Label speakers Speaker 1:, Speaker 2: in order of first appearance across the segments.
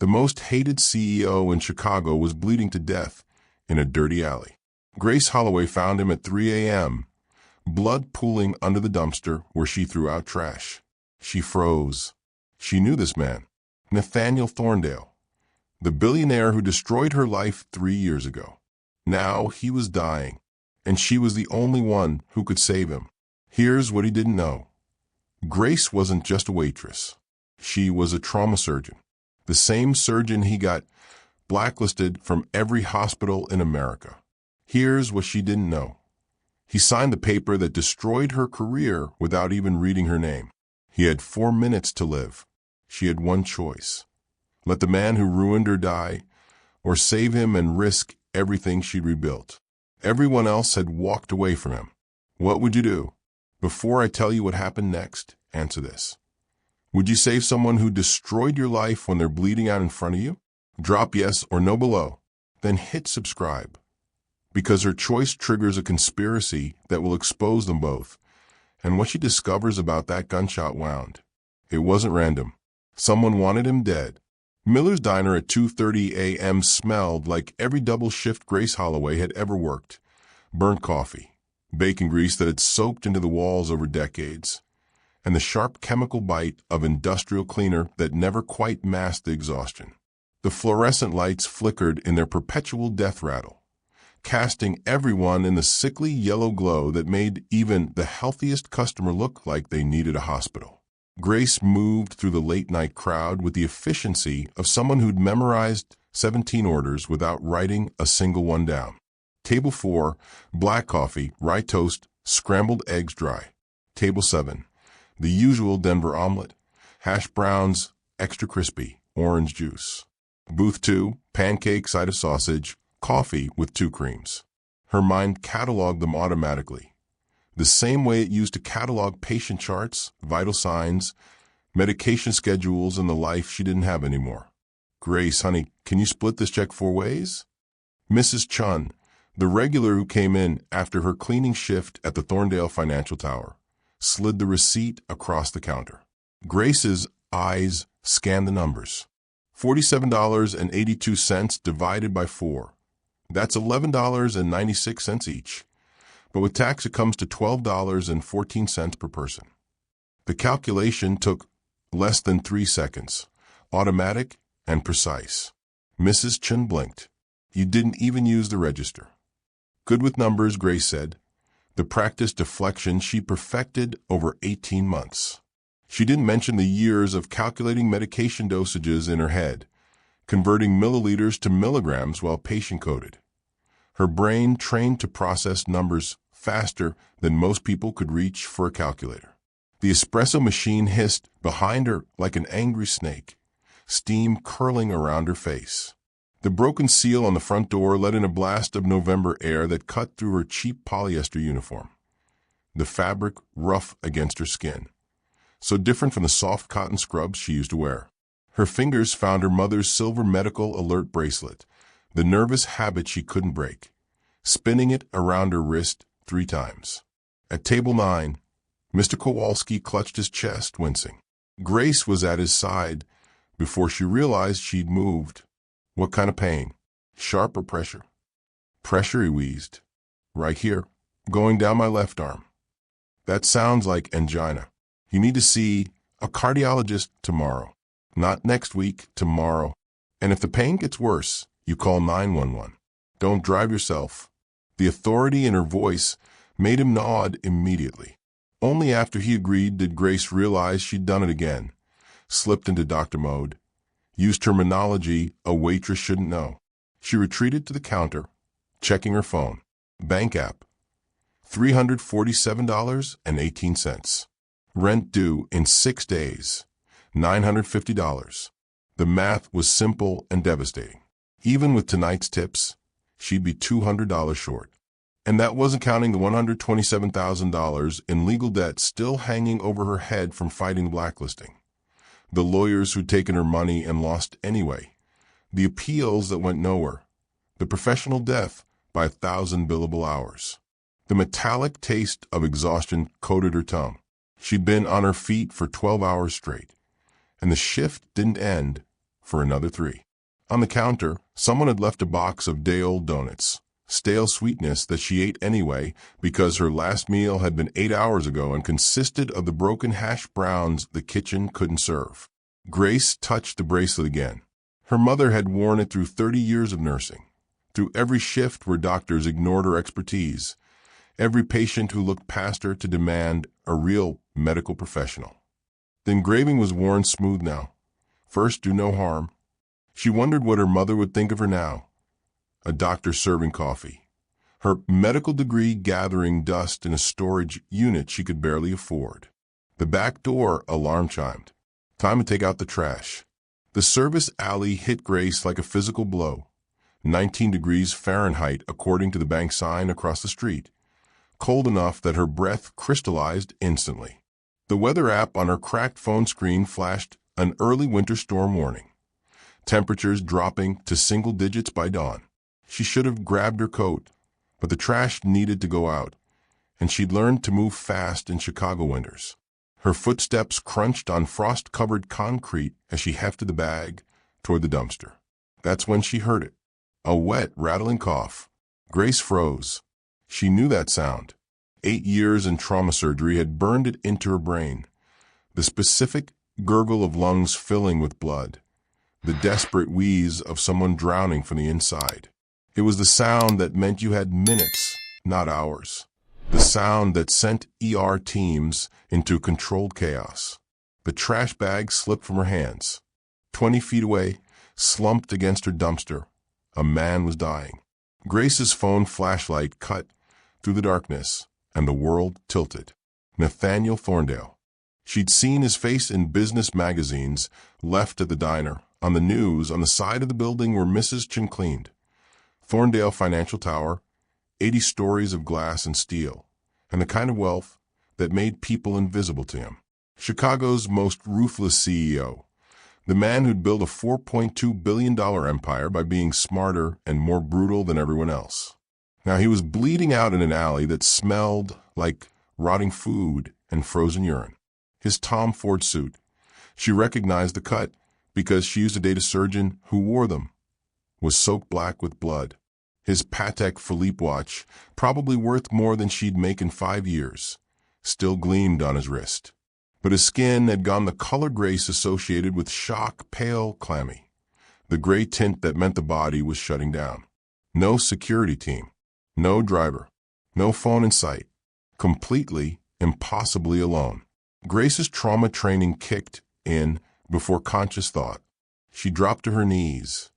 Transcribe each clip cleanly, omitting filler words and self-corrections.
Speaker 1: The most hated CEO in Chicago was bleeding to death in a dirty alley. Grace Holloway found him at 3 a.m., blood pooling under the dumpster where she threw out trash. She froze. She knew this man, Nathaniel Thorndale, the billionaire who destroyed her life 3 years ago. Now he was dying, and she was the only one who could save him. Here's what he didn't know. Grace wasn't just a waitress. She was a trauma surgeon, the same surgeon he got blacklisted from every hospital in America. Here's what she didn't know. He signed the paper that destroyed her career without even reading her name. He had 4 minutes to live. She had one choice. Let the man who ruined her die, or save him and risk everything she'd rebuilt. Everyone else had walked away from him. What would you do? Before I tell you what happened next, answer this. Would you save someone who destroyed your life when they're bleeding out in front of you? Drop yes or no below, then hit subscribe. Because her choice triggers a conspiracy that will expose them both. And what she discovers about that gunshot wound. It wasn't random. Someone wanted him dead. Miller's Diner at 2:30 a.m. smelled like every double shift Grace Holloway had ever worked. Burnt coffee, bacon grease that had soaked into the walls over decades, and the sharp chemical bite of industrial cleaner that never quite masked the exhaustion. The fluorescent lights flickered in their perpetual death rattle, casting everyone in the sickly yellow glow that made even the healthiest customer look like they needed a hospital. Grace moved through the late-night crowd with the efficiency of someone who'd memorized 17 orders without writing a single one down. Table 4, black coffee, rye toast, scrambled eggs dry. Table 7, the usual Denver omelet, hash browns, extra crispy, orange juice. Booth 2, pancake, side of sausage, coffee with 2 creams. Her mind cataloged them automatically, the same way it used to catalog patient charts, vital signs, medication schedules, and the life she didn't have anymore. Grace, honey, can you split this check 4 ways? Mrs. Chun, the regular who came in after her cleaning shift at the Thorndale Financial Tower, slid the receipt across the counter. Grace's eyes scanned the numbers. $47.82 divided by 4. That's $11.96 each. But with tax, it comes to $12.14 per person. The calculation took less than 3 seconds, automatic and precise. Mrs. Chun blinked. You didn't even use the register. Good with numbers, Grace said, the practice deflection she perfected over 18 months. She didn't mention the years of calculating medication dosages in her head, converting milliliters to milligrams while patient-coded. Her brain trained to process numbers faster than most people could reach for a calculator. The espresso machine hissed behind her like an angry snake, steam curling around her face. The broken seal on the front door let in a blast of November air that cut through her cheap polyester uniform, the fabric rough against her skin, so different from the soft cotton scrubs she used to wear. Her fingers found her mother's silver medical alert bracelet, the nervous habit she couldn't break, spinning it around her wrist 3 times. At table 9, Mr. Kowalski clutched his chest, wincing. Grace was at his side before she realized she'd moved. What kind of pain? Sharp or pressure? Pressure, he wheezed. Right here, going down my left arm. That sounds like angina. You need to see a cardiologist tomorrow. Not next week, tomorrow. And if the pain gets worse, you call 911. Don't drive yourself. The authority in her voice made him nod immediately. Only after he agreed did Grace realize she'd done it again, slipped into doctor mode, used terminology a waitress shouldn't know. She retreated to the counter, checking her phone. Bank app. $347.18. Rent due in 6 days. $950. The math was simple and devastating. Even with tonight's tips, she'd be $200 short. And that wasn't counting the $127,000 in legal debt still hanging over her head from fighting the blacklisting. The lawyers who'd taken her money and lost anyway. The appeals that went nowhere. The professional death by 1,000 billable hours. The metallic taste of exhaustion coated her tongue. She'd been on her feet for 12 hours straight. And the shift didn't end for another 3. On the counter, someone had left a box of day-old donuts, stale sweetness that she ate anyway because her last meal had been 8 hours ago and consisted of the broken hash browns the kitchen couldn't serve. Grace touched the bracelet again. Her mother had worn it through 30 years of nursing, through every shift where doctors ignored her expertise, every patient who looked past her to demand a real medical professional. The engraving was worn smooth now. First, do no harm. She wondered what her mother would think of her now. A doctor serving coffee. Her medical degree gathering dust in a storage unit she could barely afford. The back door alarm chimed. Time to take out the trash. The service alley hit Grace like a physical blow. 19 degrees Fahrenheit according to the bank sign across the street. Cold enough that her breath crystallized instantly. The weather app on her cracked phone screen flashed an early winter storm warning. Temperatures dropping to single digits by dawn. She should have grabbed her coat, but the trash needed to go out, and she'd learned to move fast in Chicago winters. Her footsteps crunched on frost-covered concrete as she hefted the bag toward the dumpster. That's when she heard it. A wet, rattling cough. Grace froze. She knew that sound. 8 years in trauma surgery had burned it into her brain. The specific gurgle of lungs filling with blood. The desperate wheeze of someone drowning from the inside. It was the sound that meant you had minutes, not hours. The sound that sent ER teams into controlled chaos. The trash bag slipped from her hands. 20 feet away, slumped against her dumpster, a man was dying. Grace's phone flashlight cut through the darkness, and the world tilted. Nathaniel Thorndale. She'd seen his face in business magazines, left at the diner, on the news, on the side of the building where Mrs. Chin cleaned. Thorndale Financial Tower, 80 stories of glass and steel, and the kind of wealth that made people invisible to him. Chicago's most ruthless CEO, the man who'd built a $4.2 billion empire by being smarter and more brutal than everyone else. Now he was bleeding out in an alley that smelled like rotting food and frozen urine. His Tom Ford suit. She recognized the cut because she used to date a surgeon who wore them. Was soaked black with blood. His Patek Philippe watch, probably worth more than she'd make in 5 years, still gleamed on his wrist. But his skin had gone the color Grace associated with shock, pale, clammy. The gray tint that meant the body was shutting down. No security team. No driver. No phone in sight. Completely, impossibly alone. Grace's trauma training kicked in before conscious thought. She dropped to her knees,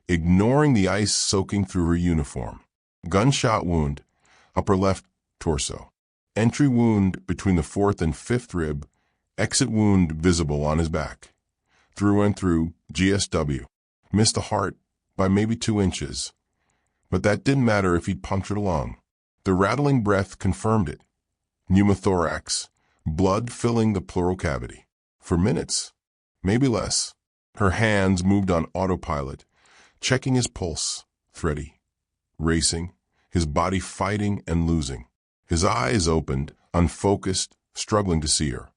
Speaker 1: ignoring the ice soaking through her uniform. Gunshot wound, upper left torso. Entry wound between the 4th and 5th rib, exit wound visible on his back. Through and through, GSW. Missed the heart by maybe 2 inches. But that didn't matter if he'd punctured a lung. The rattling breath confirmed it. Pneumothorax, blood filling the pleural cavity. For minutes, maybe less. Her hands moved on autopilot, checking his pulse, thready, racing, his body fighting and losing. His eyes opened, unfocused, struggling to see her.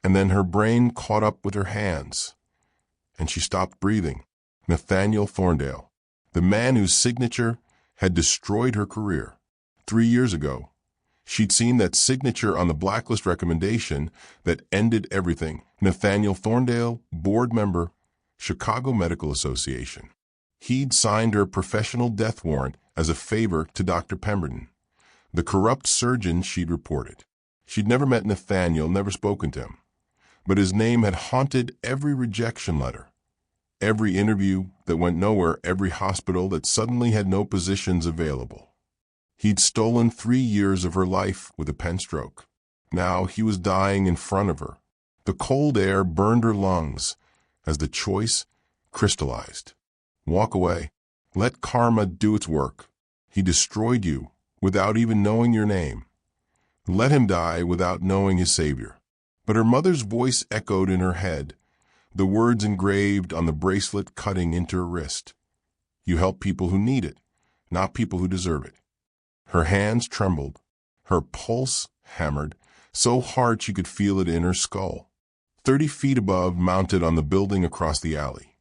Speaker 1: And then her brain caught up with her hands, and she stopped breathing. Nathaniel Thorndale, the man whose signature had destroyed her career. 3 years ago, she'd seen that signature on the blacklist recommendation that ended everything. Nathaniel Thorndale, board member, Chicago Medical Association. He'd signed her professional death warrant as a favor to Dr. Pemberton, the corrupt surgeon she'd reported. She'd never met Nathaniel, never spoken to him, but his name had haunted every rejection letter, every interview that went nowhere, every hospital that suddenly had no positions available. He'd stolen 3 years of her life with a pen stroke. Now he was dying in front of her. The cold air burned her lungs as the choice crystallized. Walk away. Let karma do its work. He destroyed you without even knowing your name. Let him die without knowing his savior. But her mother's voice echoed in her head, the words engraved on the bracelet cutting into her wrist. You help people who need it, not people who deserve it. Her hands trembled. Her pulse hammered, so hard she could feel it in her skull. 30 feet above, mounted on the building across the alley,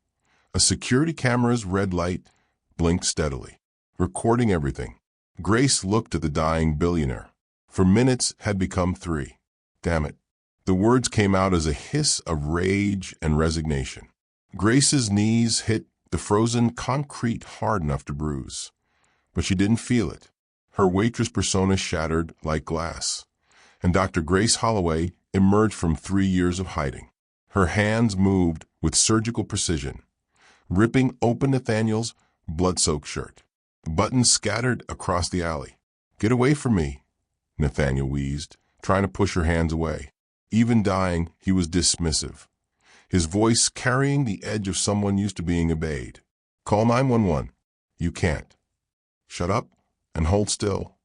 Speaker 1: A security camera's red light blinked steadily, recording everything. Grace looked at the dying billionaire. For minutes had become 3. Damn it. The words came out as a hiss of rage and resignation. Grace's knees hit the frozen concrete hard enough to bruise, but she didn't feel it. Her waitress persona shattered like glass, and Dr. Grace Holloway emerged from 3 years of hiding. Her hands moved with surgical precision, ripping open Nathaniel's blood-soaked shirt. Buttons scattered across the alley. "Get away from me," Nathaniel wheezed, trying to push her hands away. Even dying, he was dismissive, his voice carrying the edge of someone used to being obeyed. "Call 911. You can't." "Shut up and hold still."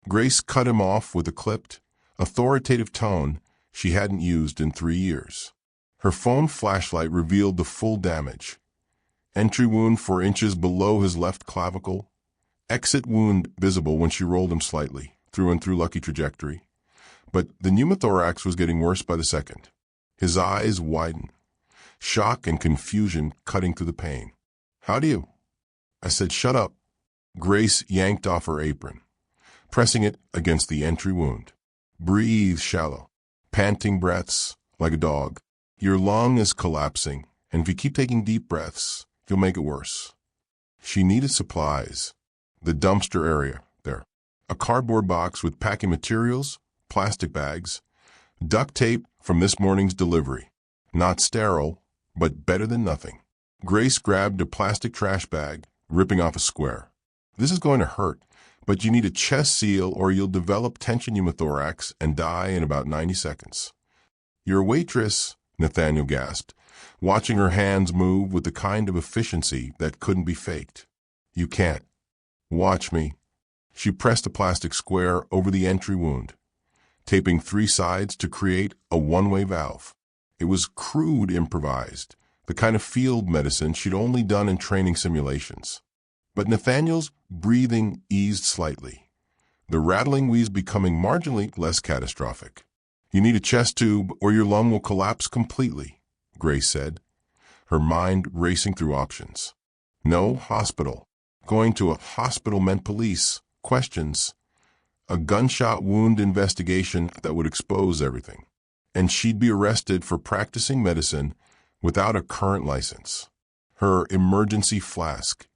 Speaker 1: Grace cut him off with a clipped, authoritative tone she hadn't used in 3 years. Her phone flashlight revealed the full damage. Entry wound 4 inches below his left clavicle. Exit wound visible when she rolled him slightly, through and through lucky trajectory. But the pneumothorax was getting worse by the second. His eyes widened, shock and confusion cutting through the pain. "How do you?" I said, "Shut up." Grace yanked off her apron, pressing it against the entry wound. "Breathe shallow, panting breaths like a dog. Your lung is collapsing, and if you keep taking deep breaths, you'll make it worse." She needed supplies. The dumpster area there. A cardboard box with packing materials, plastic bags, duct tape from this morning's delivery. Not sterile, but better than nothing. Grace grabbed a plastic trash bag, ripping off a square. "This is going to hurt, but you need a chest seal or you'll develop tension pneumothorax and die in about 90 seconds. "You're a waitress," Nathaniel gasped, watching her hands move with the kind of efficiency that couldn't be faked. "You can't. Watch me." She pressed a plastic square over the entry wound, taping 3 sides to create a one-way valve. It was crude improvised, the kind of field medicine she'd only done in training simulations. But Nathaniel's breathing eased slightly, the rattling wheeze becoming marginally less catastrophic. "You need a chest tube or your lung will collapse completely," Grace said, her mind racing through options. No hospital. Going to a hospital meant police, questions, a gunshot wound investigation that would expose everything. And she'd be arrested for practicing medicine without a current license. Her emergency flask.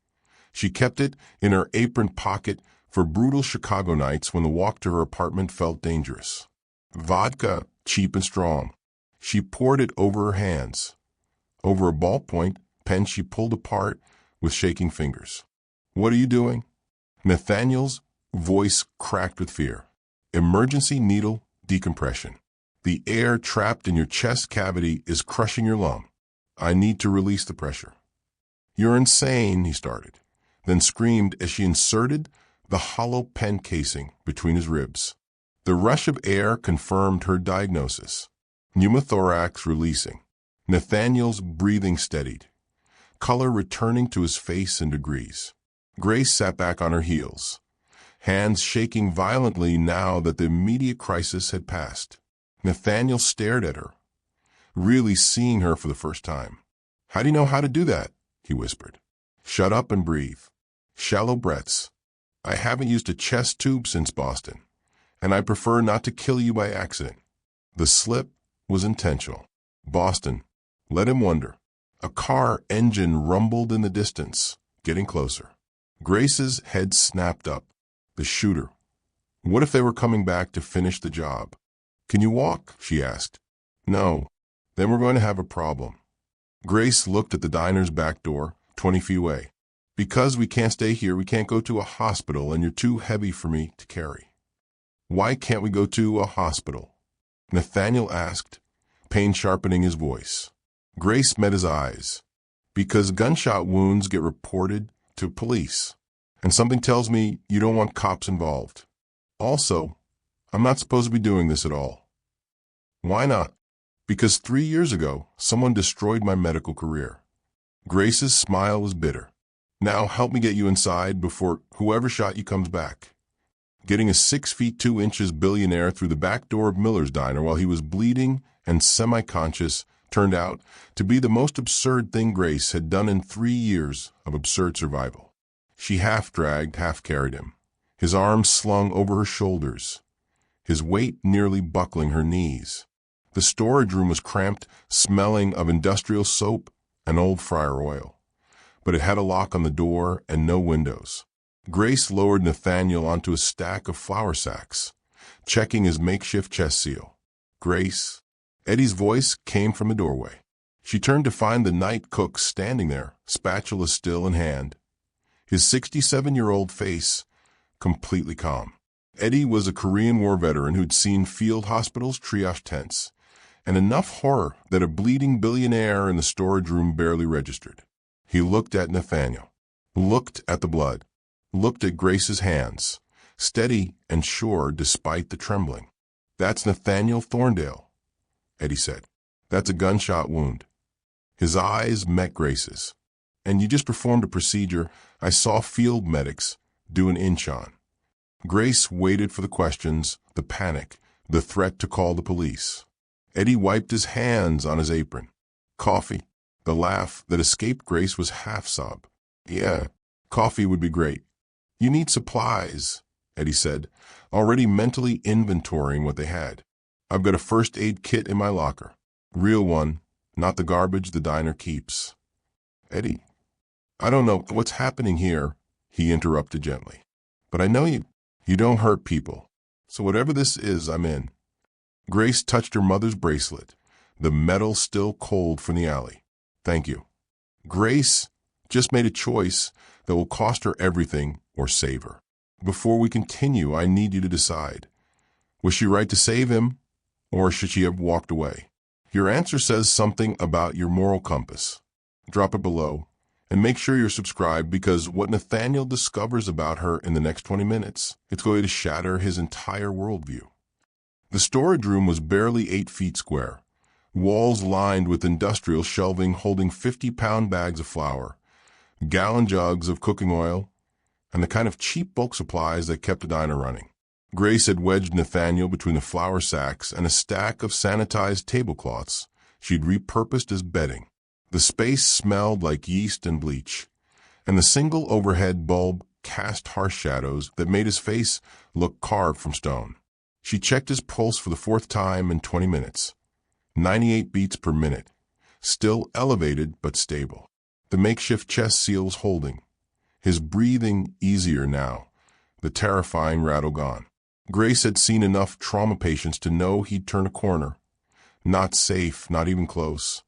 Speaker 1: She kept it in her apron pocket for brutal Chicago nights when the walk to her apartment felt dangerous. Vodka, cheap and strong. She poured it over her hands, over a ballpoint pen she pulled apart with shaking fingers. "What are you doing?" Nathaniel's voice cracked with fear. "Emergency needle decompression. The air trapped in your chest cavity is crushing your lung. I need to release the pressure." "You're insane," he started, then screamed as she inserted the hollow pen casing between his ribs. The rush of air confirmed her diagnosis. Pneumothorax releasing. Nathaniel's breathing steadied, color returning to his face in degrees. Grace sat back on her heels, hands shaking violently now that the immediate crisis had passed. Nathaniel stared at her, really seeing her for the first time. "How do you know how to do that?" he whispered. "Shut up and breathe. Shallow breaths. I haven't used a chest tube since Boston, and I prefer not to kill you by accident." The slip was intentional. Boston. Let him wonder. A car engine rumbled in the distance, getting closer. Grace's head snapped up. The shooter. What if they were coming back to finish the job? "Can you walk?" she asked. "No. Then we're going to have a problem." Grace looked at the diner's back door, 20 feet away. "Because we can't stay here, we can't go to a hospital, and you're too heavy for me to carry." "Why can't we go to a hospital?" Nathaniel asked, pain sharpening his voice. Grace met his eyes. "Because gunshot wounds get reported to police, and something tells me you don't want cops involved. Also, I'm not supposed to be doing this at all." "Why not?" "Because 3 years ago, someone destroyed my medical career." Grace's smile was bitter. "Now help me get you inside before whoever shot you comes back." Getting a 6 feet 2 inches billionaire through the back door of Miller's diner while he was bleeding and semi-conscious turned out to be the most absurd thing Grace had done in 3 years of absurd survival. She half-dragged, half-carried him, his arms slung over her shoulders, his weight nearly buckling her knees. The storage room was cramped, smelling of industrial soap and old fryer oil, but it had a lock on the door and no windows. Grace lowered Nathaniel onto a stack of flour sacks, checking his makeshift chest seal. "Grace?" Eddie's voice came from the doorway. She turned to find the night cook standing there, spatula still in hand, his 67-year-old face completely calm. Eddie was a Korean War veteran who'd seen field hospitals, triage tents, and enough horror that a bleeding billionaire in the storage room barely registered. He looked at Nathaniel, looked at the blood, looked at Grace's hands, steady and sure despite the trembling. "That's Nathaniel Thorndale," Eddie said. "That's a gunshot wound." His eyes met Grace's. "And you just performed a procedure I saw field medics do an inch on." Grace waited for the questions, the panic, the threat to call the police. Eddie wiped his hands on his apron. "Coffee?" The laugh that escaped Grace was half-sob. "Yeah, coffee would be great." "You need supplies," Eddie said, already mentally inventorying what they had. "I've got a first aid kit in my locker. Real one, not the garbage the diner keeps." "Eddie, I don't know what's happening here," he interrupted gently. "But I know you don't hurt people. So whatever this is, I'm in." Grace touched her mother's bracelet, the metal still cold from the alley. "Thank you." Grace just made a choice that will cost her everything or save her. "Before we continue, I need you to decide. Was she right to save him, or should she have walked away? Your answer says something about your moral compass. Drop it below, and make sure you're subscribed, because what Nathaniel discovers about her in the next 20 minutes, it's going to shatter his entire worldview. The storage room was barely 8 feet square, walls lined with industrial shelving holding 50-pound bags of flour, gallon jugs of cooking oil, and the kind of cheap bulk supplies that kept the diner running. Grace had wedged Nathaniel between the flour sacks and a stack of sanitized tablecloths she'd repurposed as bedding. The space smelled like yeast and bleach, and the single overhead bulb cast harsh shadows that made his face look carved from stone. She checked his pulse for the 4th time in 20 minutes. 98 beats per minute, still elevated but stable. The makeshift chest seals holding, his breathing easier now, the terrifying rattle gone. Grace had seen enough trauma patients to know he'd turn a corner. Not safe, not even close,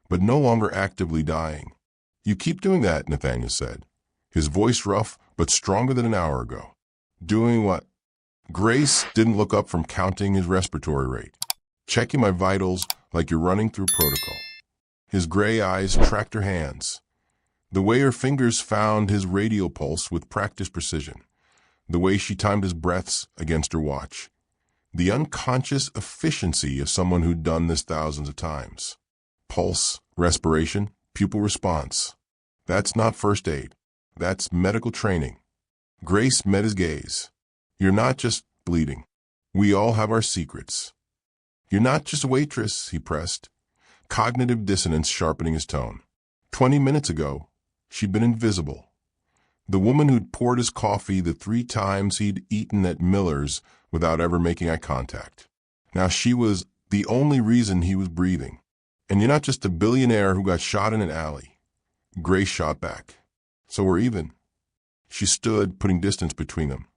Speaker 1: but no longer actively dying. "You keep doing that," Nathaniel said, his voice rough but stronger than an hour ago. "Doing what?" Grace didn't look up from counting his respiratory rate. "Checking my vitals like you're running through protocol." His gray eyes tracked her hands, the way her fingers found his radial pulse with practiced precision, the way she timed his breaths against her watch, the unconscious efficiency of someone who'd done this thousands of times. Pulse, respiration, pupil response. That's not first aid. That's medical training. Grace met his gaze. "You're not just bleeding. We all have our secrets." "You're not just a waitress," he pressed, cognitive dissonance sharpening his tone. 20 minutes ago, she'd been invisible. The woman who'd poured his coffee the 3 times he'd eaten at Miller's without ever making eye contact. Now she was the only reason he was breathing. "And you're not just a billionaire who got shot in an alley." Grace shot back. "So we're even." She stood, putting distance between them.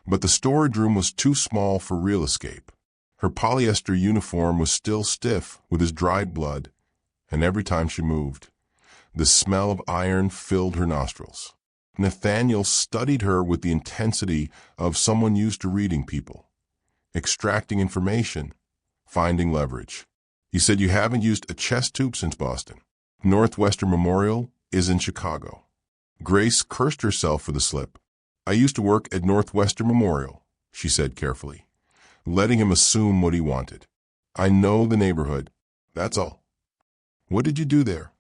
Speaker 1: But the storage room was too small for real escape. Her polyester uniform was still stiff with his dried blood, and every time she moved, the smell of iron filled her nostrils. Nathaniel studied her with the intensity of someone used to reading people, extracting information, finding leverage. He said, "You haven't used a chest tube since Boston. Northwestern Memorial is in Chicago." Grace cursed herself for the slip. "I used to work at Northwestern Memorial," she said carefully, letting him assume what he wanted. "I know the neighborhood. That's all." "What did you do there?"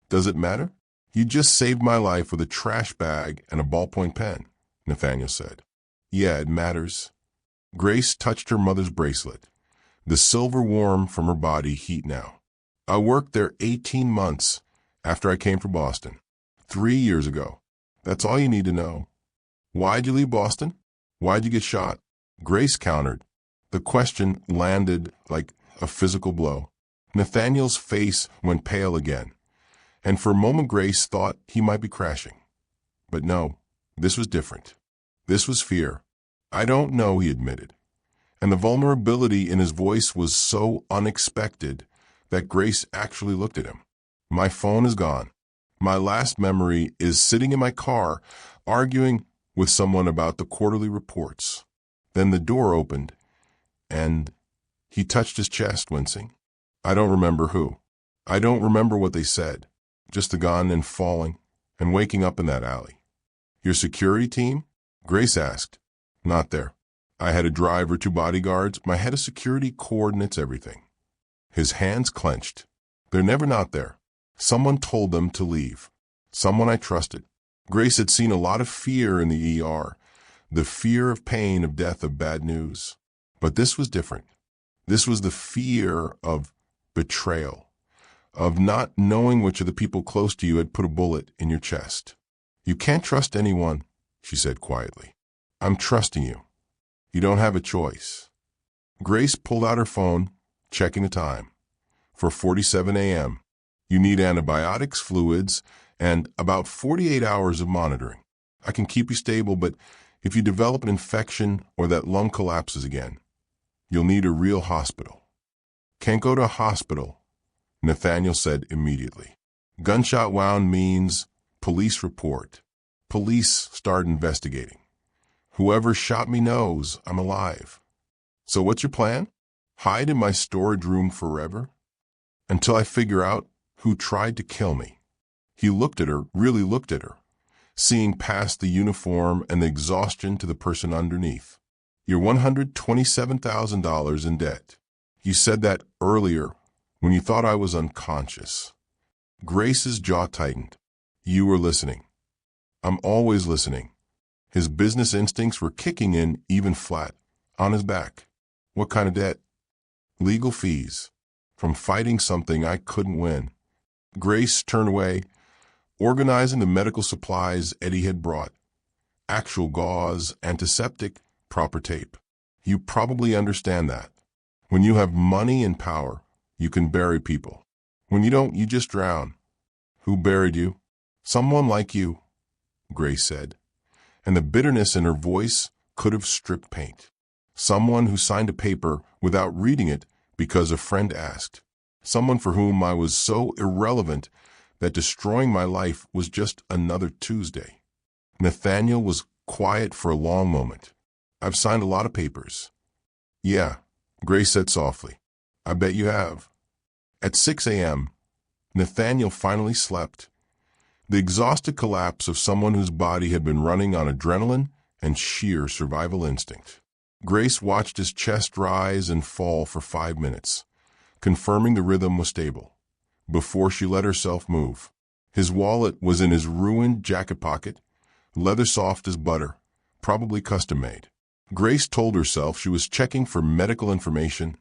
Speaker 1: "Does it matter?" "You just saved my life with a trash bag and a ballpoint pen," Nathaniel said. "Yeah, it matters." Grace touched her mother's bracelet, the silver warm from her body heat now. I worked there 18 months after I came from Boston. 3 years ago. That's all you need to know. Why'd you leave Boston? Why'd you get shot? Grace countered. The question landed like a physical blow. Nathaniel's face went pale again, and for a moment Grace thought he might be crashing. But no, this was different. This was fear. I don't know, he admitted. And the vulnerability in his voice was so unexpected that Grace actually looked at him. My phone is gone. My last memory is sitting in my car, arguing with someone about the quarterly reports. Then the door opened, and he touched his chest, wincing. I don't remember who. I don't remember what they said. Just the gun and falling and waking up in that alley. Your security team? Grace asked. Not there. I had a driver, 2 bodyguards. My head of security coordinates everything. His hands clenched. They're never not there. Someone told them to leave. Someone I trusted. Grace had seen a lot of fear in the ER. The fear of pain, of death, of bad news. But this was different. This was the fear of betrayal, of not knowing which of the people close to you had put a bullet in your chest. You can't trust anyone, she said quietly. I'm trusting you. You don't have a choice. Grace pulled out her phone, checking the time. 4:47 a.m. You need antibiotics, fluids, and about 48 hours of monitoring. I can keep you stable, but if you develop an infection or that lung collapses again, you'll need a real hospital. Can't go to a hospital, Nathaniel said immediately. Gunshot wound means police report. Police start investigating. Whoever shot me knows I'm alive. So what's your plan? Hide in my storage room forever? Until I figure out who tried to kill me. He looked at her, really looked at her, seeing past the uniform and the exhaustion to the person underneath. You're $127,000 in debt. You said that earlier when you thought I was unconscious. Grace's jaw tightened. You were listening. I'm always listening. His business instincts were kicking in even flat, on his back. What kind of debt? Legal fees. From fighting something I couldn't win. Grace turned away, organizing the medical supplies Eddie had brought. Actual gauze, antiseptic, proper tape. You probably understand that. When you have money and power, you can bury people. When you don't, you just drown. Who buried you? Someone like you, Grace said. And the bitterness in her voice could have stripped paint. Someone who signed a paper without reading it because a friend asked. Someone for whom I was so irrelevant that destroying my life was just another Tuesday. Nathaniel was quiet for a long moment. I've signed a lot of papers. Yeah, Grace said softly. I bet you have. At 6 a.m., Nathaniel finally slept. The exhausted collapse of someone whose body had been running on adrenaline and sheer survival instinct. Grace watched his chest rise and fall for 5 minutes, confirming the rhythm was stable, before she let herself move. His wallet was in his ruined jacket pocket, leather soft as butter, probably custom-made. Grace told herself she was checking for medical information,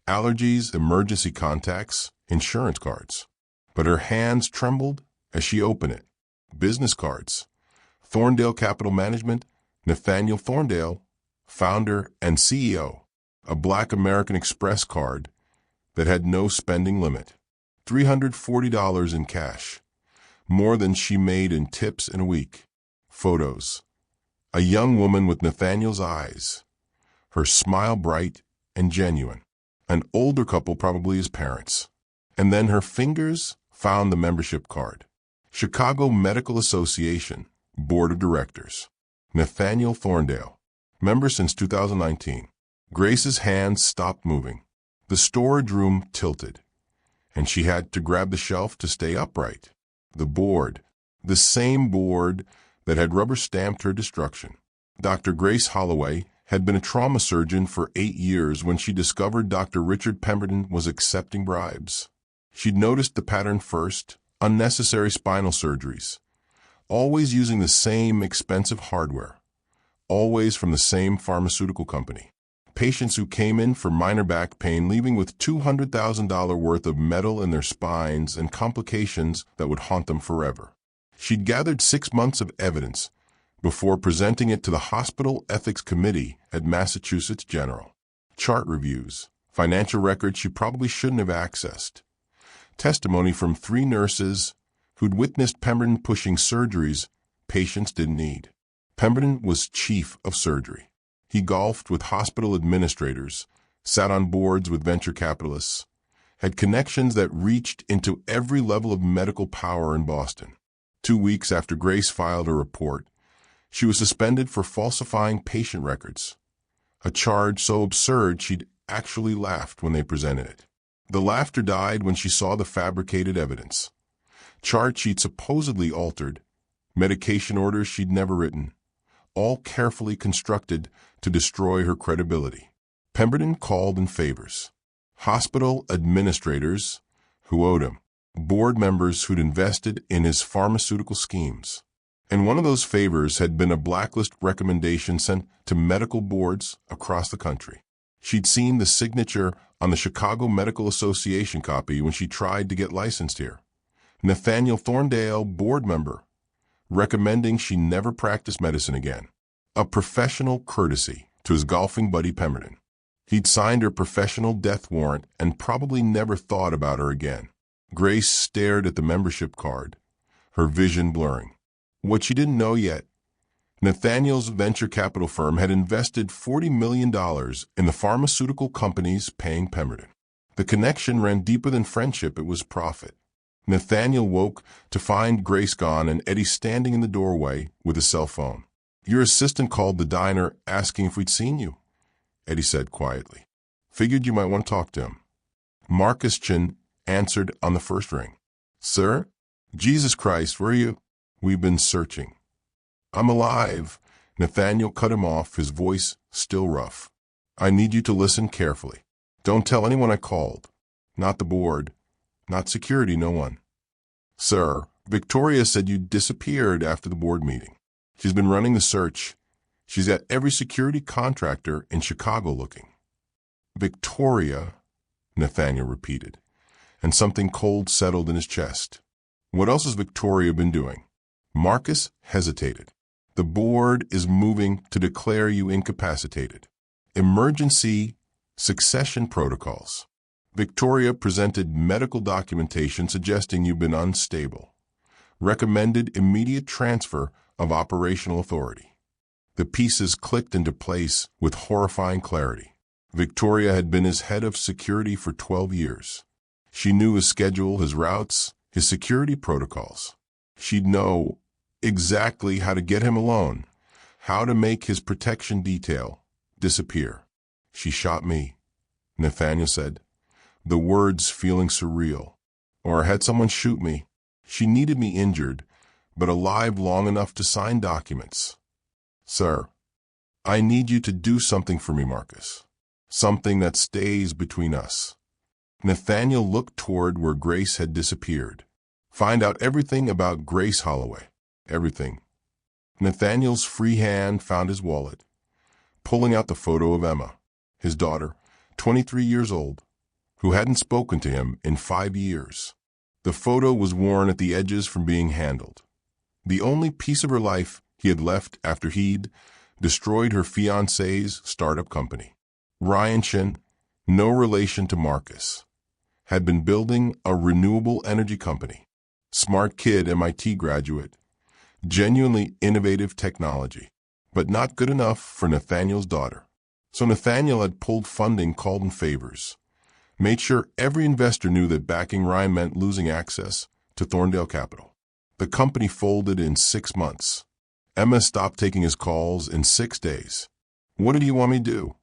Speaker 1: allergies, emergency contacts, insurance cards. But her hands trembled as she opened it. Business cards. Thorndale Capital Management, Nathaniel Thorndale, founder and CEO. A Black American Express card that had no spending limit. $340 in cash. More than she made in tips in a week. Photos. A young woman with Nathaniel's eyes. Her smile bright and genuine. An older couple, probably his parents. And then her fingers found the membership card. Chicago Medical Association, Board of Directors. Nathaniel Thorndale, member since 2019. Grace's hands stopped moving. The storage room tilted, and she had to grab the shelf to stay upright. The board, the same board that had rubber-stamped her destruction. Dr. Grace Holloway had been a trauma surgeon for 8 years when she discovered Dr. Richard Pemberton was accepting bribes. She'd noticed the pattern first, unnecessary spinal surgeries, always using the same expensive hardware, always from the same pharmaceutical company. Patients who came in for minor back pain, leaving with $200,000 worth of metal in their spines and complications that would haunt them forever. She'd gathered 6 months of evidence before presenting it to the Hospital Ethics Committee at Massachusetts General. Chart reviews, financial records she probably shouldn't have accessed, testimony from 3 nurses who'd witnessed Pemberton pushing surgeries patients didn't need. Pemberton was chief of surgery. He golfed with hospital administrators, sat on boards with venture capitalists, had connections that reached into every level of medical power in Boston. 2 weeks after Grace filed her report, she was suspended for falsifying patient records, a charge so absurd she'd actually laughed when they presented it. The laughter died when she saw the fabricated evidence. Chart she'd supposedly altered, medication orders she'd never written, all carefully constructed to destroy her credibility. Pemberton called in favors. Hospital administrators who owed him, board members who'd invested in his pharmaceutical schemes. And one of those favors had been a blacklist recommendation sent to medical boards across the country. She'd seen the signature on the Chicago Medical Association copy when she tried to get licensed here. Nathaniel Thorndale, board member, recommending she never practice medicine again. A professional courtesy to his golfing buddy Pemberton. He'd signed her professional death warrant and probably never thought about her again. Grace stared at the membership card, her vision blurring. What she didn't know yet, Nathaniel's venture capital firm had invested $40 million in the pharmaceutical companies paying Pemberton. The connection ran deeper than friendship, it was profit. Nathaniel woke to find Grace gone and Eddie standing in the doorway with his cell phone. "Your assistant called the diner asking if we'd seen you," Eddie said quietly. "Figured you might want to talk to him." Marcus Chin answered on the first ring. "Sir? Jesus Christ, where are you?" "We've been searching." "I'm alive." Nathaniel cut him off, his voice still rough. "I need you to listen carefully. Don't tell anyone I called. Not the board. Not security, no one. Sir, Victoria said you disappeared after the board meeting. She's been running the search. She's got every security contractor in Chicago looking." "Victoria," Nathaniel repeated, and something cold settled in his chest. "What else has Victoria been doing?" Marcus hesitated. "The board is moving to declare you incapacitated. Emergency succession protocols. Victoria presented medical documentation suggesting you've been unstable. Recommended immediate transfer of operational authority." The pieces clicked into place with horrifying clarity. Victoria had been his head of security for 12 years. She knew his schedule, his routes, his security protocols. She'd know exactly how to get him alone, how to make his protection detail disappear. "She shot me," Nathaniel said, the words feeling surreal. "Or had someone shoot me. She needed me injured, but alive long enough to sign documents." "Sir, I need you to do something for me, Marcus. Something that stays between us." Nathaniel looked toward where Grace had disappeared. "Find out everything about Grace Holloway. Everything." Nathaniel's free hand found his wallet, pulling out the photo of Emma, his daughter, 23 years old, who hadn't spoken to him in 5 years. The photo was worn at the edges from being handled. The only piece of her life he had left after he'd destroyed her fiancé's startup company. Ryan Shin, no relation to Marcus, had been building a renewable energy company. Smart kid, MIT graduate, genuinely innovative technology, but not good enough for Nathaniel's daughter. So Nathaniel had pulled funding called in favors, made sure every investor knew that backing Ryan meant losing access to Thorndale Capital. The company folded in 6 months. Emma stopped taking his calls in 6 days. "What did you want me to do?"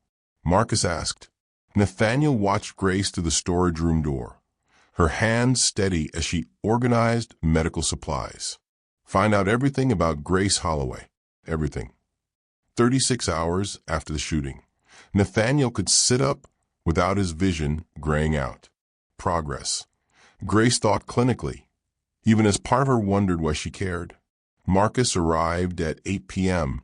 Speaker 1: Marcus asked. Nathaniel watched Grace through the storage room door, her hands steady as she organized medical supplies. "Find out everything about Grace Holloway. Everything." 36 hours after the shooting, Nathaniel could sit up without his vision graying out. Progress. Grace thought clinically, even as part of her wondered why she cared. Marcus arrived at 8 p.m.,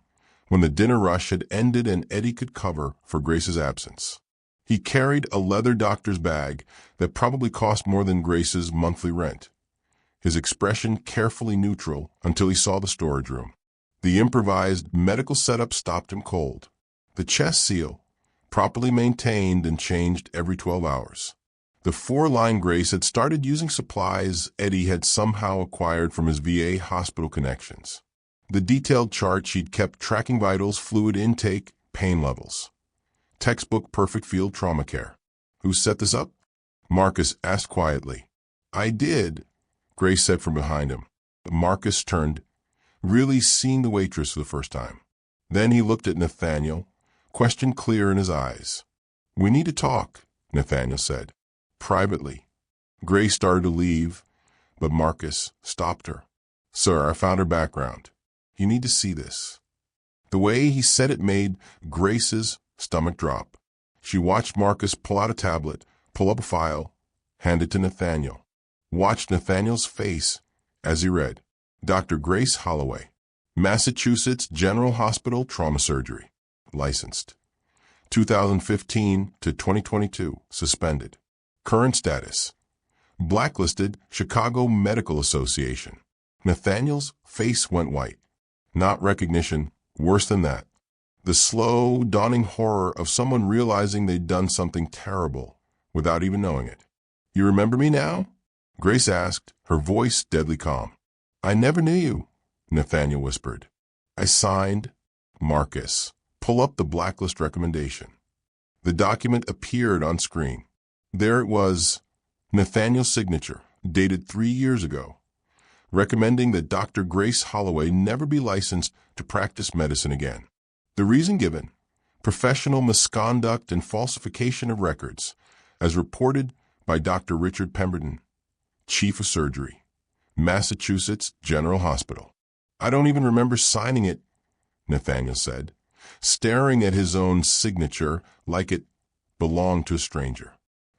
Speaker 1: when the dinner rush had ended and Eddie could cover for Grace's absence. He carried a leather doctor's bag that probably cost more than Grace's monthly rent, his expression carefully neutral until he saw the storage room. The improvised medical setup stopped him cold. The chest seal, properly maintained and changed every 12 hours. The 4-line Grace had started using supplies Eddie had somehow acquired from his VA hospital connections. The detailed chart she'd kept tracking vitals, fluid intake, pain levels. Textbook perfect field trauma care. Who set this up? Marcus asked quietly. I did, Grace said from behind him. Marcus turned, really seeing the waitress for the first time. Then he looked at Nathaniel, question clear in his eyes. We need to talk, Nathaniel said. Privately. Grace started to leave, but Marcus stopped her. Sir, I found her background. You need to see this. The way he said it made Grace's stomach drop. She watched Marcus pull out a tablet, pull up a file, hand it to Nathaniel. Watched Nathaniel's face as he read. Dr. Grace Holloway, Massachusetts General Hospital Trauma Surgery. Licensed. 2015 to 2022. Suspended. Current status. Blacklisted Chicago Medical Association. Nathaniel's face went white. Not recognition, worse than that. The slow, dawning horror of someone realizing they'd done something terrible without even knowing it. You remember me now? Grace asked, her voice deadly calm. I never knew you, Nathaniel whispered. I signed, Marcus. Pull up the blacklist recommendation. The document appeared on screen. There it was, Nathaniel's signature, dated 3 years ago, recommending that Dr. Grace Holloway never be licensed to practice medicine again. The reason given, professional misconduct and falsification of records, as reported by Dr. Richard Pemberton, Chief of Surgery, Massachusetts General Hospital. I don't even remember signing it, Nathaniel said, staring at his own signature like it belonged to a stranger.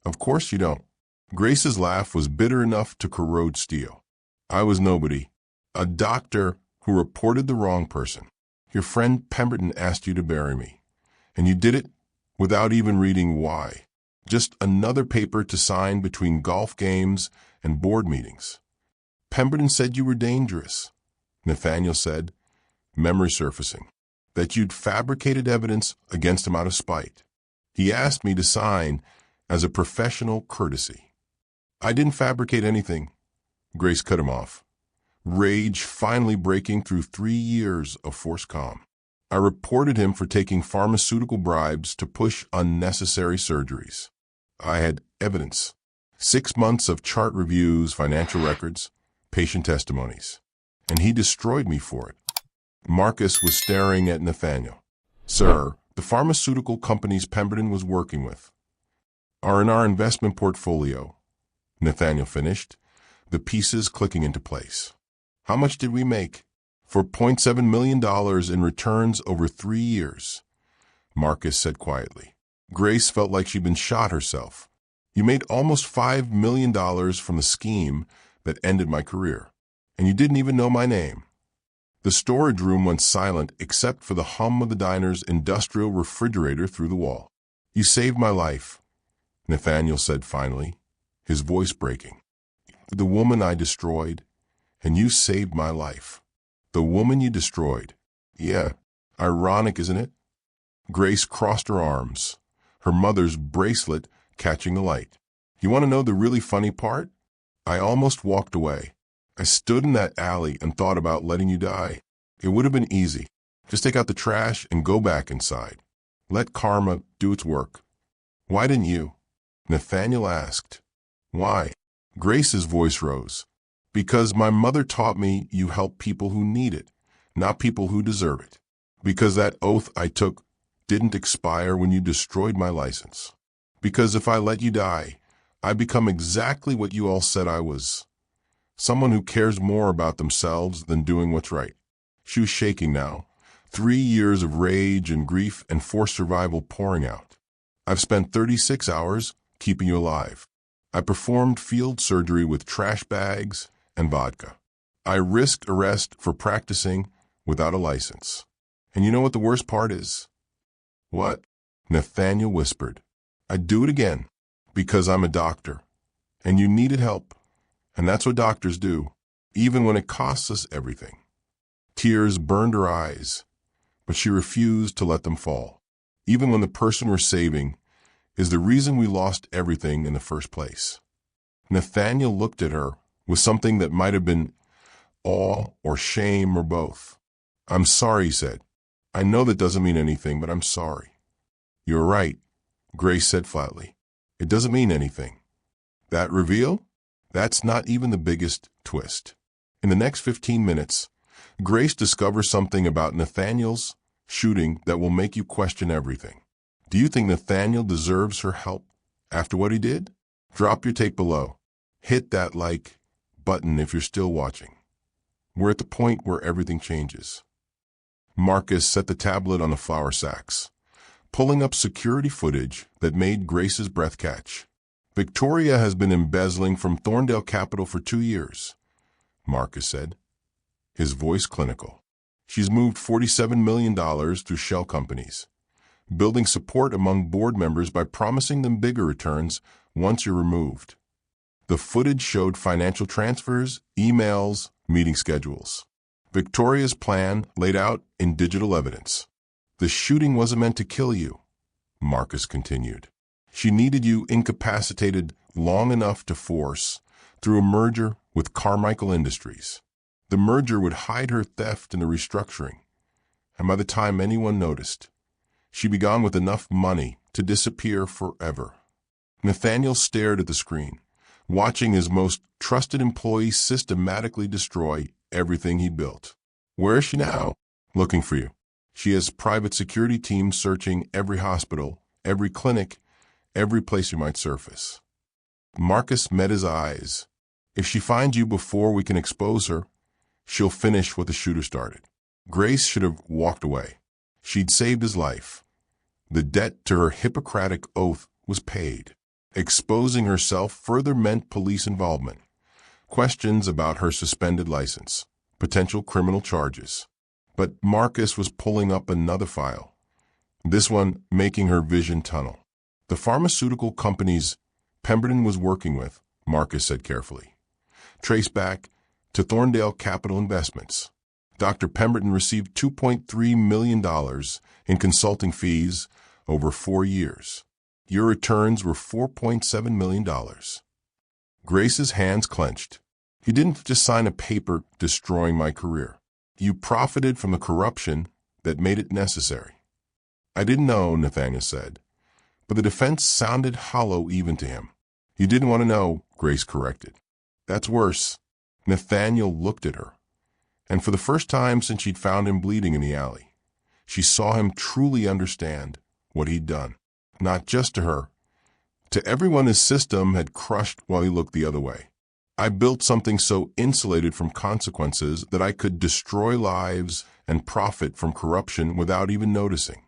Speaker 1: Of course you don't. Grace's laugh was bitter enough to corrode steel. I was nobody. A doctor who reported the wrong person. Your friend Pemberton asked you to bury me, and you did it without even reading why. Just another paper to sign between golf games and board meetings. Pemberton said you were dangerous, Nathaniel said, memory surfacing, that you'd fabricated evidence against him out of spite. He asked me to sign as a professional courtesy. I didn't fabricate anything. Grace cut him off, rage finally breaking through 3 years of forced calm. I reported him for taking pharmaceutical bribes to push unnecessary surgeries. I had evidence. 6 months of chart reviews, financial records, patient testimonies. And he destroyed me for it. Marcus was staring at Nathaniel. Sir, the pharmaceutical companies Pemberton was working with are in our investment portfolio, Nathaniel finished, the pieces clicking into place. How much did we make? For $0.7 million in returns over 3 years, Marcus said quietly. Grace felt like she'd been shot herself. You made almost $5 million from the scheme that ended my career, and you didn't even know my name. The storage room went silent except for the hum of the diner's industrial refrigerator through the wall. You saved my life, Nathaniel said finally, his voice breaking. The woman I destroyed, and you saved my life. The woman you destroyed. Yeah, ironic, isn't it? Grace crossed her arms, her mother's bracelet catching the light. You want to know the really funny part? I almost walked away. I stood in that alley and thought about letting you die. It would have been easy. Just take out the trash and go back inside. Let karma do its work. Why didn't you? Nathaniel asked. Why? Grace's voice rose. Because my mother taught me you help people who need it, not people who deserve it. Because that oath I took didn't expire when you destroyed my license. Because if I let you die, I become exactly what you all said I was. Someone who cares more about themselves than doing what's right. She was shaking now, 3 years of rage and grief and forced survival pouring out. I've spent 36 hours keeping you alive. I performed field surgery with trash bags and vodka. I risked arrest for practicing without a license. And you know what the worst part is? What? Nathaniel whispered. I'd do it again, because I'm a doctor, and you needed help. And that's what doctors do, even when it costs us everything. Tears burned her eyes, but she refused to let them fall. Even when the person we're saving is the reason we lost everything in the first place. Nathaniel looked at her with something that might have been awe or shame or both. I'm sorry, he said. I know that doesn't mean anything, but I'm sorry. You're right, Grace said flatly. It doesn't mean anything. That reveal? That's not even the biggest twist. In the next 15 minutes, Grace discovers something about Nathaniel's shooting that will make you question everything. Do you think Nathaniel deserves her help after what he did? Drop your tape below. Hit that like button if you're still watching. We're at the point where everything changes. Marcus set the tablet on the flour sacks, pulling up security footage that made Grace's breath catch. Victoria has been embezzling from Thorndale Capital for 2 years, Marcus said, his voice clinical. She's moved $47 million through shell companies, building support among board members by promising them bigger returns once you're removed. The footage showed financial transfers, emails, meeting schedules. Victoria's plan laid out in digital evidence. The shooting wasn't meant to kill you, Marcus continued. She needed you incapacitated long enough to force through a merger with Carmichael Industries. The merger would hide her theft in the restructuring, and by the time anyone noticed, she'd be gone with enough money to disappear forever. Nathaniel stared at the screen, watching his most trusted employee systematically destroy everything he built. Where is she now? Looking for you. She has private security teams searching every hospital, every clinic, every place you might surface. Marcus met his eyes. If she finds you before we can expose her, she'll finish what the shooter started. Grace should have walked away. She'd saved his life. The debt to her Hippocratic oath was paid. Exposing herself further meant police involvement, questions about her suspended license, potential criminal charges. But Marcus was pulling up another file, this one making her vision tunnel. The pharmaceutical companies Pemberton was working with, Marcus said carefully, traced back to Thorndale Capital Investments. Dr. Pemberton received $2.3 million in consulting fees over 4 years. Your returns were $4.7 million. Grace's hands clenched. You didn't just sign a paper destroying my career. You profited from the corruption that made it necessary. I didn't know, Nathaniel said, but the defense sounded hollow even to him. You didn't want to know, Grace corrected. That's worse. Nathaniel looked at her, and for the first time since she'd found him bleeding in the alley, she saw him truly understand what he'd done. Not just to her, to everyone his system had crushed while he looked the other way. I built something so insulated from consequences that I could destroy lives and profit from corruption without even noticing,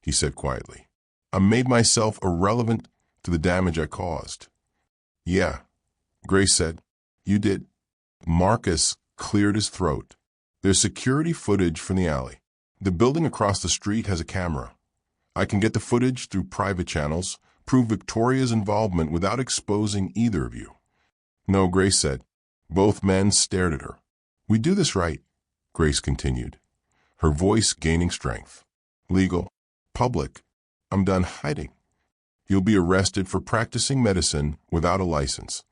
Speaker 1: he said quietly. I made myself irrelevant to the damage I caused. Yeah, Grace said. You did. Marcus cleared his throat. There's security footage from the alley. The building across the street has a camera. I can get the footage through private channels, prove Victoria's involvement without exposing either of you. No, Grace said. Both men stared at her. We do this right, Grace continued, her voice gaining strength. Legal. Public. I'm done hiding. You'll be arrested for practicing medicine without a license,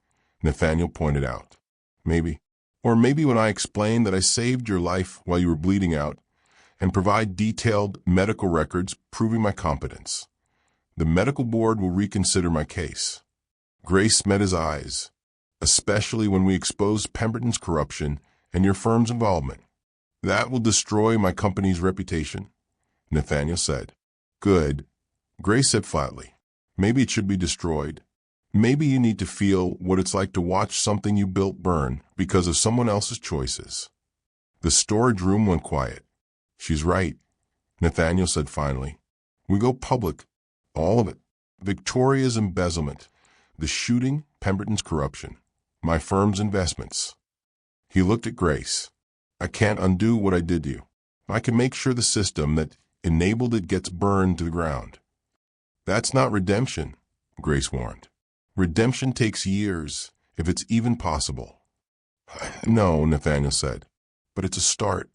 Speaker 1: Nathaniel pointed out. Maybe. Or maybe when I explain that I saved your life while you were bleeding out, and provide detailed medical records proving my competence. The medical board will reconsider my case. Grace met his eyes, especially when we expose Pemberton's corruption and your firm's involvement. That will destroy my company's reputation, Nathaniel said. Good, Grace said flatly. Maybe it should be destroyed. Maybe you need to feel what it's like to watch something you built burn because of someone else's choices. The storage room went quiet. She's right, Nathaniel said finally. We go public, all of it. Victoria's embezzlement, the shooting, Pemberton's corruption, my firm's investments. He looked at Grace. I can't undo what I did to you. I can make sure the system that enabled it gets burned to the ground. That's not redemption, Grace warned. Redemption takes years, if it's even possible. No, Nathaniel said, but it's a start.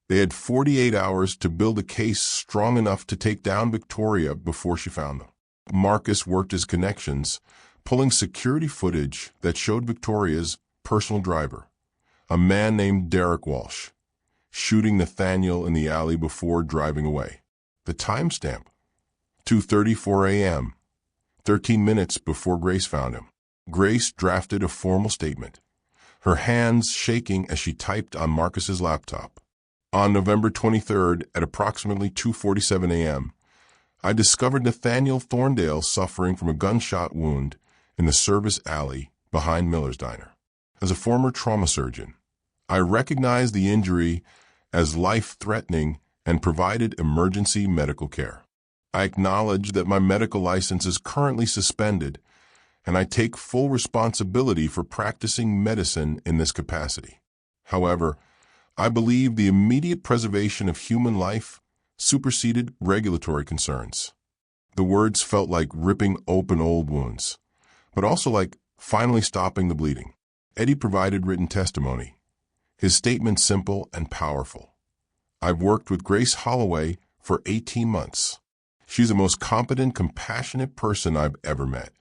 Speaker 1: They had 48 hours to build a case strong enough to take down Victoria before she found them. Marcus worked his connections, pulling security footage that showed Victoria's personal driver, a man named Derek Walsh, shooting Nathaniel in the alley before driving away. The timestamp, 2:34 a.m., 13 minutes before Grace found him. Grace drafted a formal statement, her hands shaking as she typed on Marcus's laptop. On November 23rd at approximately 2:47 a.m., I discovered Nathaniel Thorndale suffering from a gunshot wound in the service alley behind Miller's Diner. As a former trauma surgeon, I recognized the injury as life-threatening and provided emergency medical care. I acknowledge that my medical license is currently suspended, and I take full responsibility for practicing medicine in this capacity. However, I believe the immediate preservation of human life superseded regulatory concerns. The words felt like ripping open old wounds, but also like finally stopping the bleeding. Eddie provided written testimony, his statement simple and powerful. I've worked with Grace Holloway for 18 months. She's the most competent, compassionate person I've ever met.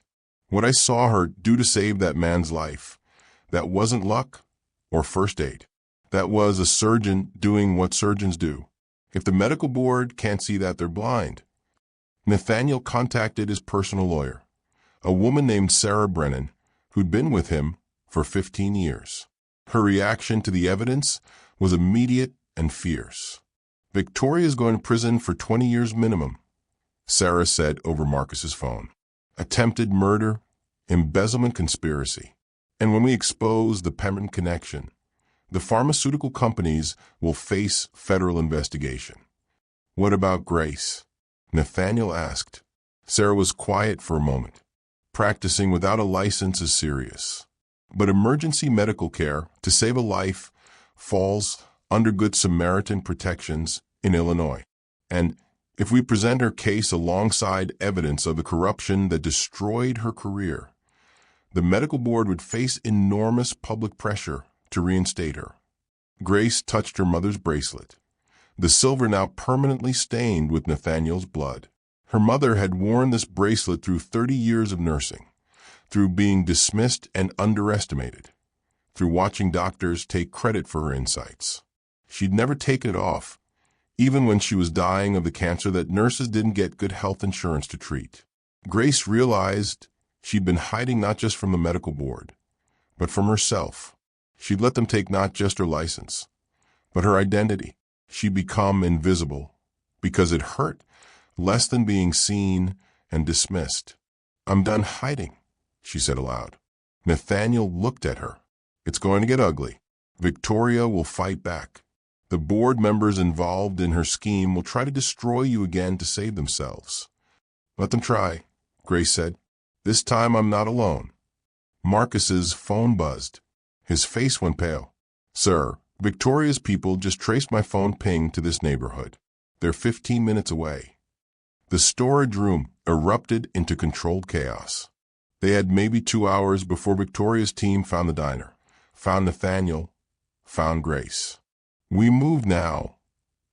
Speaker 1: What I saw her do to save that man's life, that wasn't luck or first aid. That was a surgeon doing what surgeons do. If the medical board can't see that, they're blind. Nathaniel contacted his personal lawyer, a woman named Sarah Brennan, who'd been with him for 15 years. Her reaction to the evidence was immediate and fierce. Victoria's going to prison for 20 years minimum, Sarah said over Marcus's phone. Attempted murder, embezzlement conspiracy. And when we expose the Pemberton connection, the pharmaceutical companies will face federal investigation. What about Grace? Nathaniel asked. Sarah was quiet for a moment. Practicing without a license is serious. But emergency medical care to save a life falls under Good Samaritan protections in Illinois. And if we present her case alongside evidence of the corruption that destroyed her career, the medical board would face enormous public pressure to reinstate her. Grace touched her mother's bracelet, the silver now permanently stained with Nathaniel's blood. Her mother had worn this bracelet through 30 years of nursing, through being dismissed and underestimated, through watching doctors take credit for her insights. She'd never taken it off, even when she was dying of the cancer that nurses didn't get good health insurance to treat. Grace realized she'd been hiding not just from the medical board, but from herself. She'd let them take not just her license, but her identity. She'd become invisible because it hurt less than being seen and dismissed. I'm done hiding, she said aloud. Nathaniel looked at her. It's going to get ugly. Victoria will fight back. The board members involved in her scheme will try to destroy you again to save themselves. Let them try, Grace said. This time I'm not alone. Marcus's phone buzzed. His face went pale. Sir, Victoria's people just traced my phone ping to this neighborhood. They're 15 minutes away. The storage room erupted into controlled chaos. They had maybe 2 hours before Victoria's team found the diner, found Nathaniel, found Grace. We move now,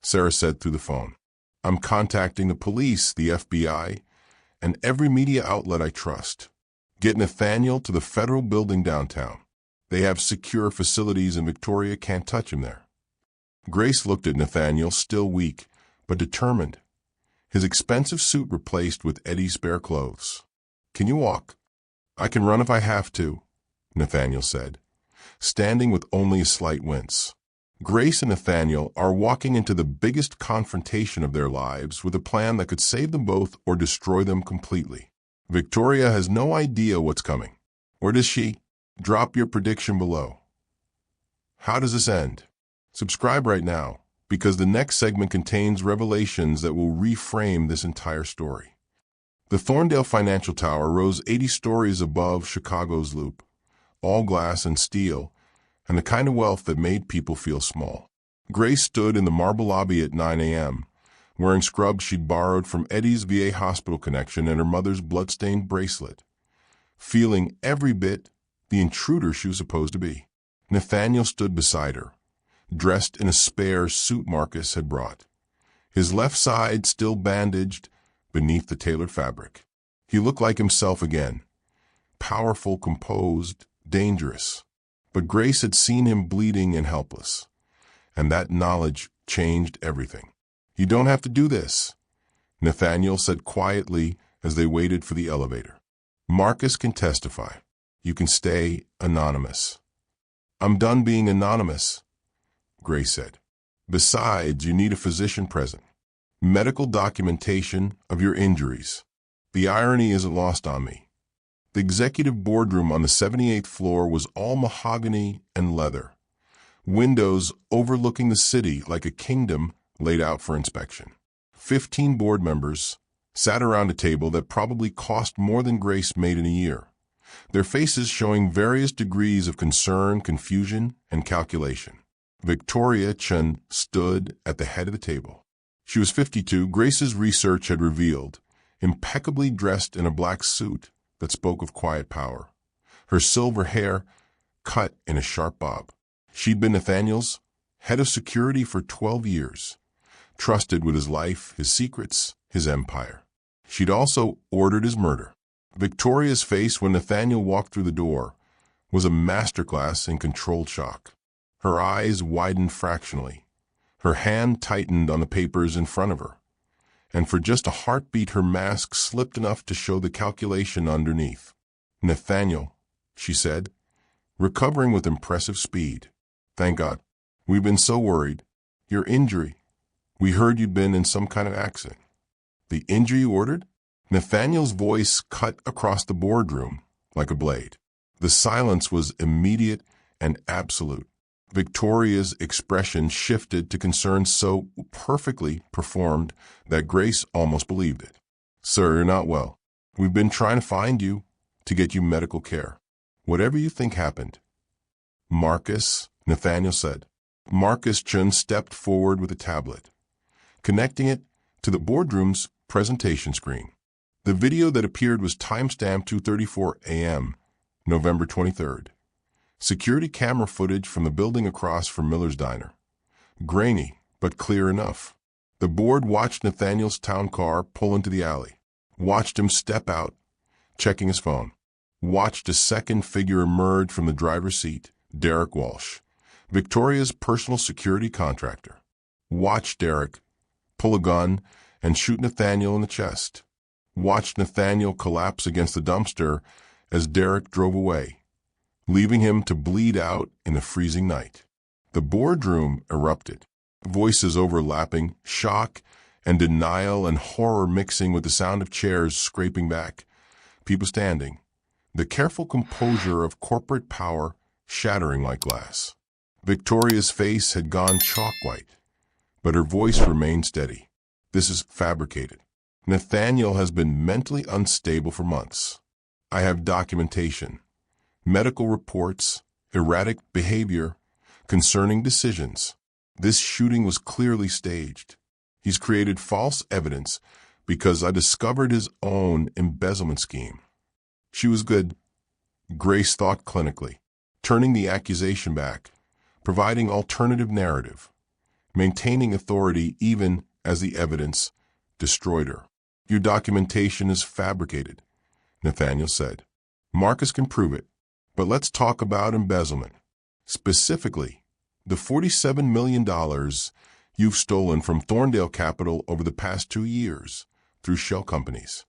Speaker 1: Sarah said through the phone. I'm contacting the police, the FBI, and every media outlet I trust. Get Nathaniel to the federal building downtown. They have secure facilities and Victoria can't touch him there. Grace looked at Nathaniel, still weak, but determined, his expensive suit replaced with Eddie's spare clothes. Can you walk? I can run if I have to, Nathaniel said, standing with only a slight wince. Grace and Nathaniel are walking into the biggest confrontation of their lives with a plan that could save them both or destroy them completely. Victoria has no idea what's coming. Or does she? Drop your prediction below. How does this end? Subscribe right now, because the next segment contains revelations that will reframe this entire story. The Thorndale Financial Tower rose 80 stories above Chicago's Loop, all glass and steel, and the kind of wealth that made people feel small. Grace stood in the marble lobby at 9 a.m., wearing scrubs she'd borrowed from Eddie's VA hospital connection and her mother's bloodstained bracelet, feeling every bit the intruder she was supposed to be. Nathaniel stood beside her, dressed in a spare suit Marcus had brought, his left side still bandaged beneath the tailored fabric. He looked like himself again, powerful, composed, dangerous. But Grace had seen him bleeding and helpless, and that knowledge changed everything. "You don't have to do this," Nathaniel said quietly as they waited for the elevator. "Marcus can testify. You can stay anonymous." "I'm done being anonymous," Grace said. "Besides, you need a physician present. Medical documentation of your injuries." The irony isn't lost on me. The executive boardroom on the 78th floor was all mahogany and leather, windows overlooking the city like a kingdom laid out for inspection. 15 board members sat around a table that probably cost more than Grace made in a year, their faces showing various degrees of concern, confusion, and calculation. Victoria Chen stood at the head of the table. She was 52, Grace's research had revealed, impeccably dressed in a black suit that spoke of quiet power, her silver hair cut in a sharp bob. She'd been Nathaniel's head of security for 12 years, trusted with his life, his secrets, his empire. She'd also ordered his murder. Victoria's face when Nathaniel walked through the door was a masterclass in controlled shock. Her eyes widened fractionally. Her hand tightened on the papers in front of her, and for just a heartbeat her mask slipped enough to show the calculation underneath. "Nathaniel," she said, recovering with impressive speed. "Thank God. We've been so worried. Your injury. We heard you'd been in some kind of accident." "The injury you ordered?" Nathaniel's voice cut across the boardroom like a blade. The silence was immediate and absolute. Victoria's expression shifted to concern so perfectly performed that Grace almost believed it. "Sir, you're not well. We've been trying to find you to get you medical care. Whatever you think happened." "Marcus," Nathaniel said. Marcus Chun stepped forward with a tablet, connecting it to the boardroom's presentation screen. The video that appeared was timestamped 2:34 a.m., November 23rd. Security camera footage from the building across from Miller's Diner. Grainy, but clear enough. The board watched Nathaniel's town car pull into the alley, watched him step out, checking his phone, watched a second figure emerge from the driver's seat, Derek Walsh, Victoria's personal security contractor. Watched Derek pull a gun and shoot Nathaniel in the chest. Watched Nathaniel collapse against the dumpster as Derek drove away, leaving him to bleed out in the freezing night. The boardroom erupted, voices overlapping, shock and denial and horror mixing with the sound of chairs scraping back, people standing, the careful composure of corporate power shattering like glass. Victoria's face had gone chalk white, but her voice remained steady. "This is fabricated. Nathaniel has been mentally unstable for months. I have documentation, medical reports, erratic behavior, concerning decisions. This shooting was clearly staged. He's created false evidence because I discovered his own embezzlement scheme." She was good, Grace thought clinically, turning the accusation back, providing alternative narrative, maintaining authority even as the evidence destroyed her. "Your documentation is fabricated," Nathaniel said. "Marcus can prove it. But let's talk about embezzlement. Specifically, the $47 million you've stolen from Thorndale Capital over the past 2 years through shell companies."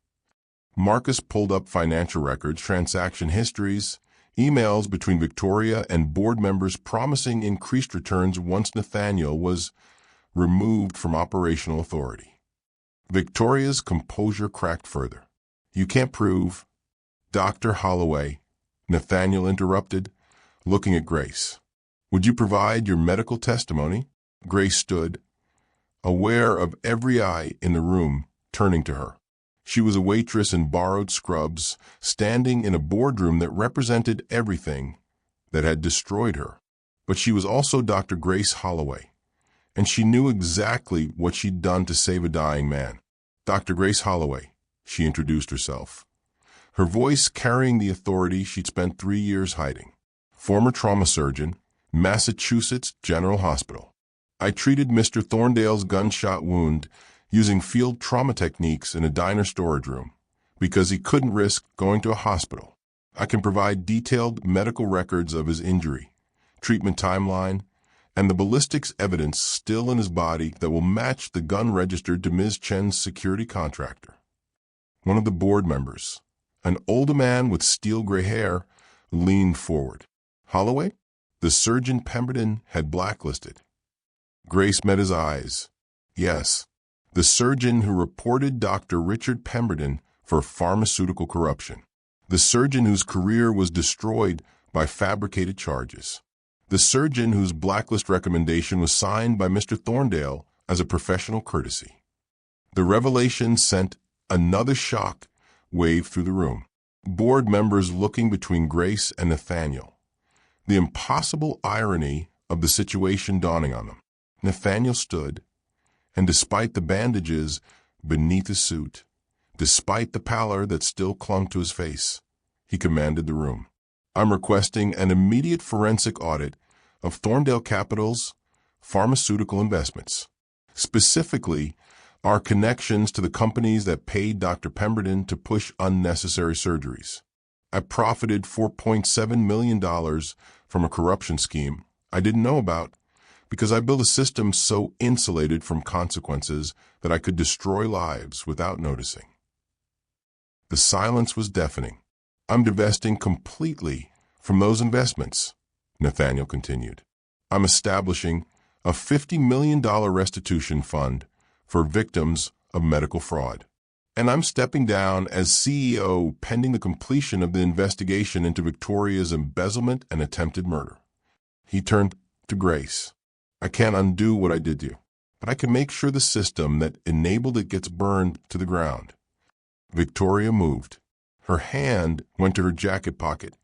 Speaker 1: Marcus pulled up financial records, transaction histories, emails between Victoria and board members promising increased returns once Nathaniel was removed from operational authority. Victoria's composure cracked further. "You can't prove..." "Dr. Holloway," Nathaniel interrupted, looking at Grace. "Would you provide your medical testimony?" Grace stood, aware of every eye in the room turning to her. She was a waitress in borrowed scrubs, standing in a boardroom that represented everything that had destroyed her. But she was also Dr. Grace Holloway, and she knew exactly what she'd done to save a dying man. Dr. Grace Holloway, she introduced herself, her voice carrying the authority she'd spent 3 years hiding. Former trauma surgeon, Massachusetts General Hospital. I treated Mr. Thorndale's gunshot wound using field trauma techniques in a diner storage room because he couldn't risk going to a hospital. I can provide detailed medical records of his injury, treatment timeline, and the ballistics evidence still in his body that will match the gun registered to Ms. Chen's security contractor. One of the board members, an older man with steel gray hair, leaned forward. Holloway? The surgeon Pemberton had blacklisted. Grace met his eyes. Yes, the surgeon who reported Dr. Richard Pemberton for pharmaceutical corruption. The surgeon whose career was destroyed by fabricated charges. The surgeon whose blacklist recommendation was signed by Mr. Thorndale as a professional courtesy. The revelation sent another shock wave through the room. Board members looking between Grace and Nathaniel. The impossible irony of the situation dawning on them. Nathaniel stood, and despite the bandages beneath his suit, despite the pallor that still clung to his face, he commanded the room. I'm requesting an immediate forensic audit of Thorndale Capital's pharmaceutical investments, specifically our connections to the companies that paid Dr. Pemberton to push unnecessary surgeries. I profited $4.7 million from a corruption scheme I didn't know about because I built a system so insulated from consequences that I could destroy lives without noticing. The silence was deafening. I'm divesting completely from those investments, Nathaniel continued. I'm establishing a $50 million restitution fund for victims of medical fraud. And I'm stepping down as CEO pending the completion of the investigation into Victoria's embezzlement and attempted murder. He turned to Grace. I can't undo what I did to you, but I can make sure the system that enabled it gets burned to the ground. Victoria moved. Her hand went to her jacket pocket,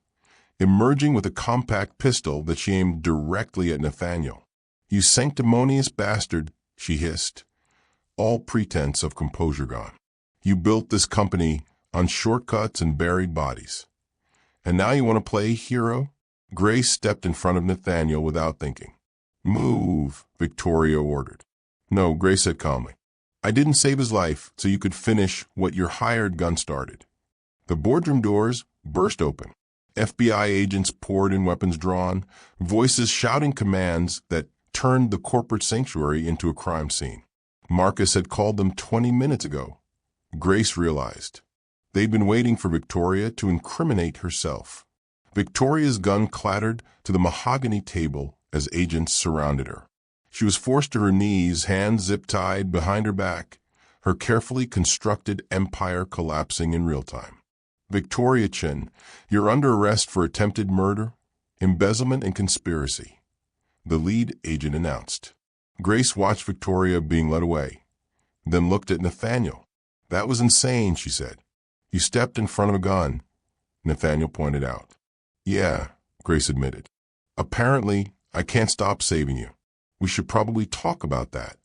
Speaker 1: emerging with a compact pistol that she aimed directly at Nathaniel. You sanctimonious bastard, she hissed, all pretense of composure gone. You built this company on shortcuts and buried bodies. And now you want to play hero? Grace stepped in front of Nathaniel without thinking. Move, Victoria ordered. No, Grace said calmly. I didn't save his life so you could finish what your hired gun started. The boardroom doors burst open. FBI agents poured in, weapons drawn, voices shouting commands that turned the corporate sanctuary into a crime scene. Marcus had called them 20 minutes ago. Grace realized. They'd been waiting for Victoria to incriminate herself. Victoria's gun clattered to the mahogany table as agents surrounded her. She was forced to her knees, hands zip-tied behind her back, her carefully constructed empire collapsing in real time. Victoria Chin, you're under arrest for attempted murder, embezzlement, and conspiracy, the lead agent announced. Grace watched Victoria being led away, then looked at Nathaniel. That was insane, she said. You stepped in front of a gun, Nathaniel pointed out. Yeah, Grace admitted. Apparently, I can't stop saving you. We should probably talk about that.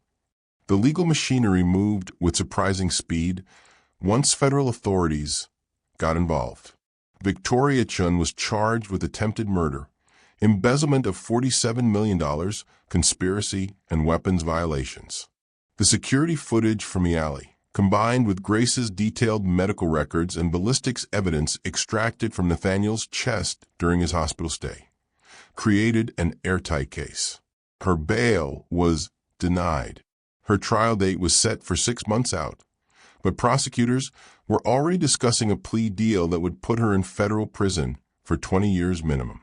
Speaker 1: The legal machinery moved with surprising speed once federal authorities got involved. Victoria Chun was charged with attempted murder, embezzlement of $47 million, conspiracy, and weapons violations. The security footage from the alley, combined with Grace's detailed medical records and ballistics evidence extracted from Nathaniel's chest during his hospital stay, created an airtight case. Her bail was denied. Her trial date was set for 6 months out, but prosecutors were already discussing a plea deal that would put her in federal prison for 20 years minimum.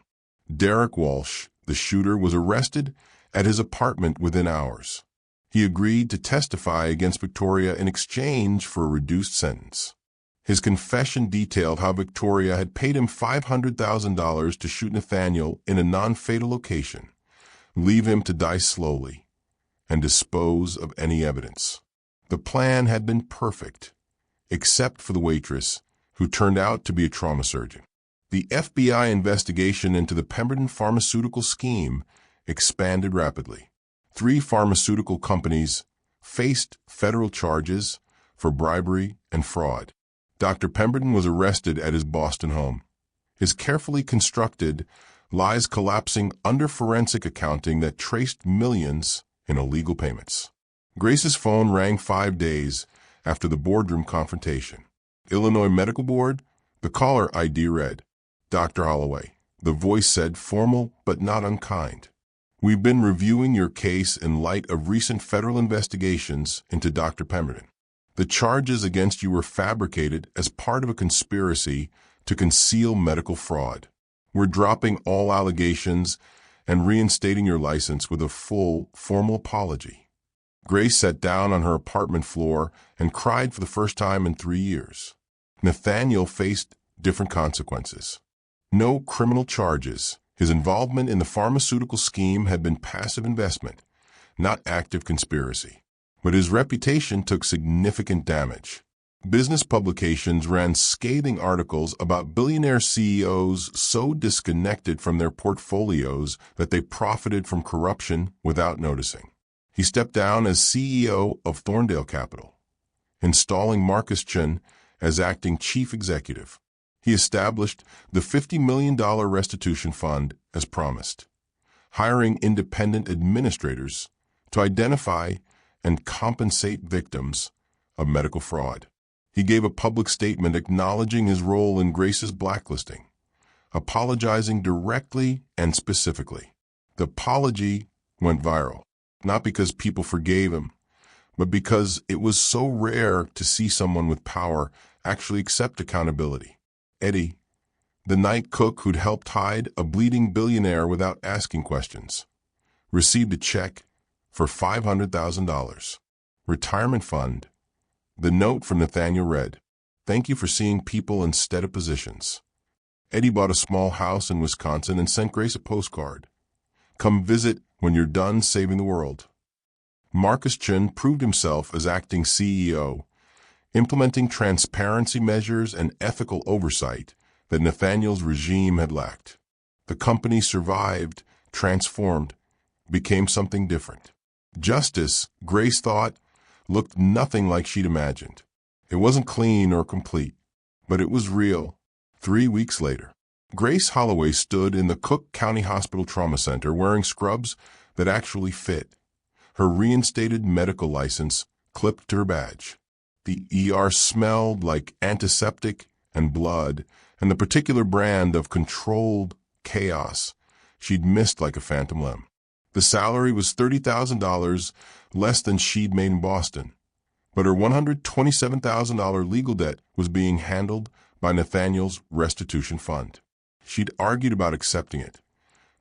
Speaker 1: Derek Walsh, the shooter, was arrested at his apartment within hours. He agreed to testify against Victoria in exchange for a reduced sentence. His confession detailed how Victoria had paid him $500,000 to shoot Nathaniel in a non-fatal location, leave him to die slowly, and dispose of any evidence. The plan had been perfect, except for the waitress, who turned out to be a trauma surgeon. The FBI investigation into the Pemberton pharmaceutical scheme expanded rapidly. 3 pharmaceutical companies faced federal charges for bribery and fraud. Dr. Pemberton was arrested at his Boston home, his carefully constructed lies collapsing under forensic accounting that traced millions in illegal payments. Grace's phone rang 5 days after the boardroom confrontation. Illinois Medical Board, the caller ID read, "Dr. Holloway." The voice said, formal but not unkind. "We've been reviewing your case in light of recent federal investigations into Dr. Pemberton. The charges against you were fabricated as part of a conspiracy to conceal medical fraud. We're dropping all allegations and reinstating your license with a full, formal apology." Grace sat down on her apartment floor and cried for the first time in 3 years. Nathaniel faced different consequences. No criminal charges. His involvement in the pharmaceutical scheme had been passive investment, not active conspiracy. But his reputation took significant damage. Business publications ran scathing articles about billionaire CEOs so disconnected from their portfolios that they profited from corruption without noticing. He stepped down as CEO of Thorndale Capital, installing Marcus Chun as acting chief executive. He established the $50 million restitution fund as promised, hiring independent administrators to identify and compensate victims of medical fraud. He gave a public statement acknowledging his role in Grace's blacklisting, apologizing directly and specifically. The apology went viral, not because people forgave him, but because it was so rare to see someone with power actually accept accountability. Eddie, the night cook who'd helped hide a bleeding billionaire without asking questions, received a check for $500,000. Retirement fund. The note from Nathaniel read, "Thank you for seeing people instead of positions." Eddie bought a small house in Wisconsin and sent Grace a postcard. "Come visit when you're done saving the world." Marcus Chun proved himself as acting CEO, implementing transparency measures and ethical oversight that Nathaniel's regime had lacked. The company survived, transformed, became something different. Justice, Grace thought, looked nothing like she'd imagined. It wasn't clean or complete, but it was real. 3 weeks later, Grace Holloway stood in the Cook County Hospital Trauma Center wearing scrubs that actually fit, her reinstated medical license clipped to her badge. The ER smelled like antiseptic and blood, and the particular brand of controlled chaos she'd missed like a phantom limb. The salary was $30,000 less than she'd made in Boston, but her $127,000 legal debt was being handled by Nathaniel's restitution fund. She'd argued about accepting it,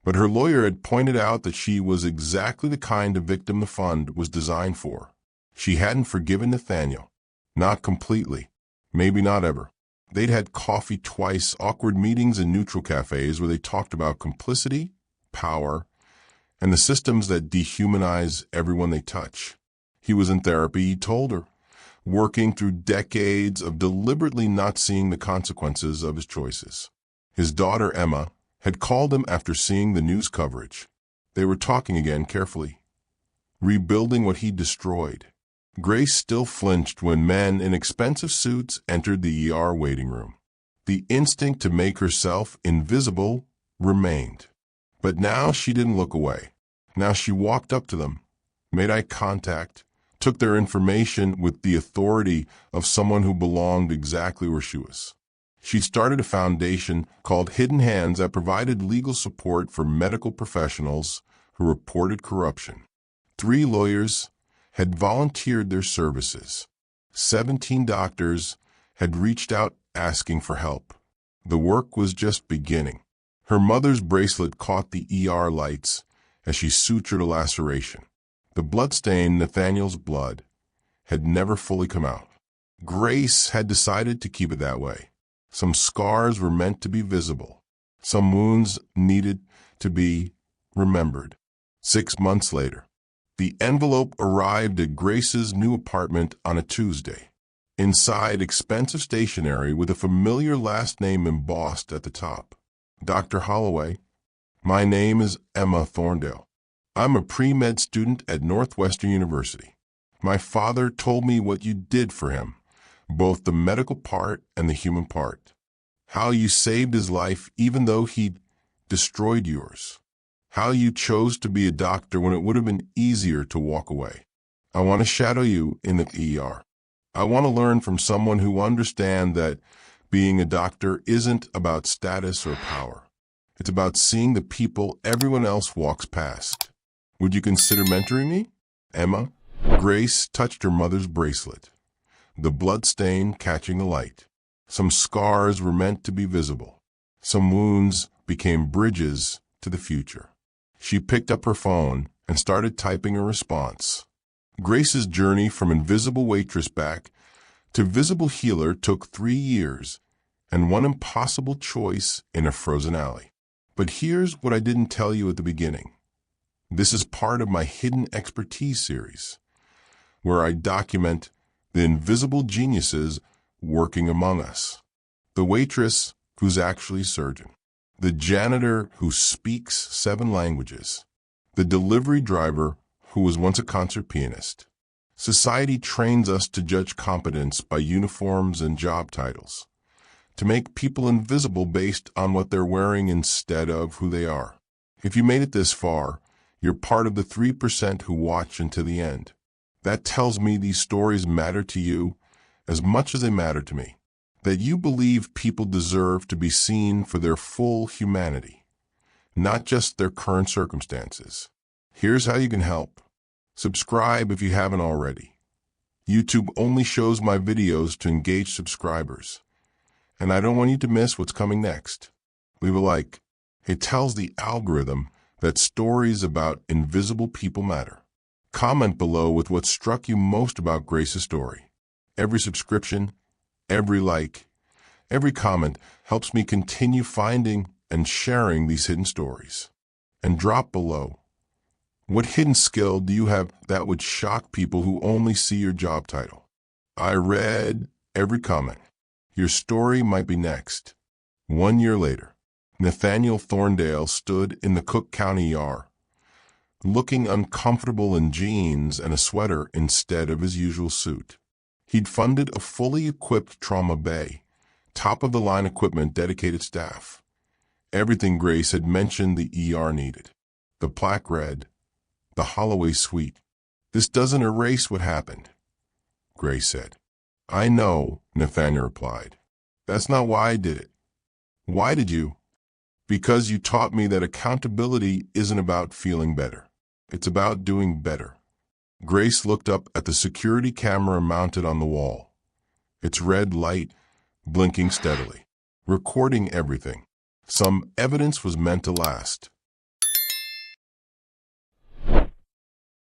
Speaker 1: but her lawyer had pointed out that she was exactly the kind of victim the fund was designed for. She hadn't forgiven Nathaniel. Not completely. Maybe not ever. They'd had coffee twice, awkward meetings in neutral cafes where they talked about complicity, power, and the systems that dehumanize everyone they touch. He was in therapy, he told her, working through decades of deliberately not seeing the consequences of his choices. His daughter, Emma, had called him after seeing the news coverage. They were talking again carefully, rebuilding what he'd destroyed. Grace still flinched when men in expensive suits entered the ER waiting room. The instinct to make herself invisible remained. But now she didn't look away. Now she walked up to them, made eye contact, took their information with the authority of someone who belonged exactly where she was. She started a foundation called Hidden Hands that provided legal support for medical professionals who reported corruption. 3 lawyers had volunteered their services. 17 doctors had reached out asking for help. The work was just beginning. Her mother's bracelet caught the ER lights as she sutured a laceration. The bloodstain, Nathaniel's blood, had never fully come out. Grace had decided to keep it that way. Some scars were meant to be visible. Some wounds needed to be remembered. 6 months later, the envelope arrived at Grace's new apartment on a Tuesday. Inside, expensive stationery with a familiar last name embossed at the top. "Dr. Holloway, my name is Emma Thorndale. I'm a pre-med student at Northwestern University. My father told me what you did for him, both the medical part and the human part. How you saved his life even though he'd destroyed yours. How you chose to be a doctor when it would have been easier to walk away. I want to shadow you in the ER. I want to learn from someone who understands that being a doctor isn't about status or power. It's about seeing the people everyone else walks past. Would you consider mentoring me? Emma? Grace touched her mother's bracelet, the blood stain catching the light. Some scars were meant to be visible. Some wounds became bridges to the future. She picked up her phone and started typing a response. Grace's journey from invisible waitress back to visible healer took 3 years and one impossible choice in a frozen alley. But here's what I didn't tell you at the beginning. This is part of my Hidden Expertise series, where I document the invisible geniuses working among us. The waitress who's actually a surgeon. The janitor who speaks 7 languages. The delivery driver who was once a concert pianist. Society trains us to judge competence by uniforms and job titles, to make people invisible based on what they're wearing instead of who they are. If you made it this far, you're part of the 3% who watch until the end. That tells me these stories matter to you as much as they matter to me. That you believe people deserve to be seen for their full humanity, not just their current circumstances. Here's how you can help. Subscribe if you haven't already. YouTube only shows my videos to engage subscribers, and I don't want you to miss what's coming next. Leave a like. It tells the algorithm that stories about invisible people matter. Comment below with what struck you most about Grace's story. Every subscription, every like, every comment helps me continue finding and sharing these hidden stories. And drop below. What hidden skill do you have that would shock people who only see your job title? I read every comment. Your story might be next. 1 year later, Nathaniel Thorndale stood in the Cook County ER, looking uncomfortable in jeans and a sweater instead of his usual suit. He'd funded a fully equipped trauma bay, top-of-the-line equipment, dedicated staff. Everything Grace had mentioned the ER needed. The plaque read, "The Holloway Suite." "This doesn't erase what happened," Grace said. "I know," Nathaniel replied. "That's not why I did it." "Why did you?" "Because you taught me that accountability isn't about feeling better. It's about doing better." Grace looked up at the security camera mounted on the wall, its red light blinking steadily, recording everything. Some evidence was meant to last.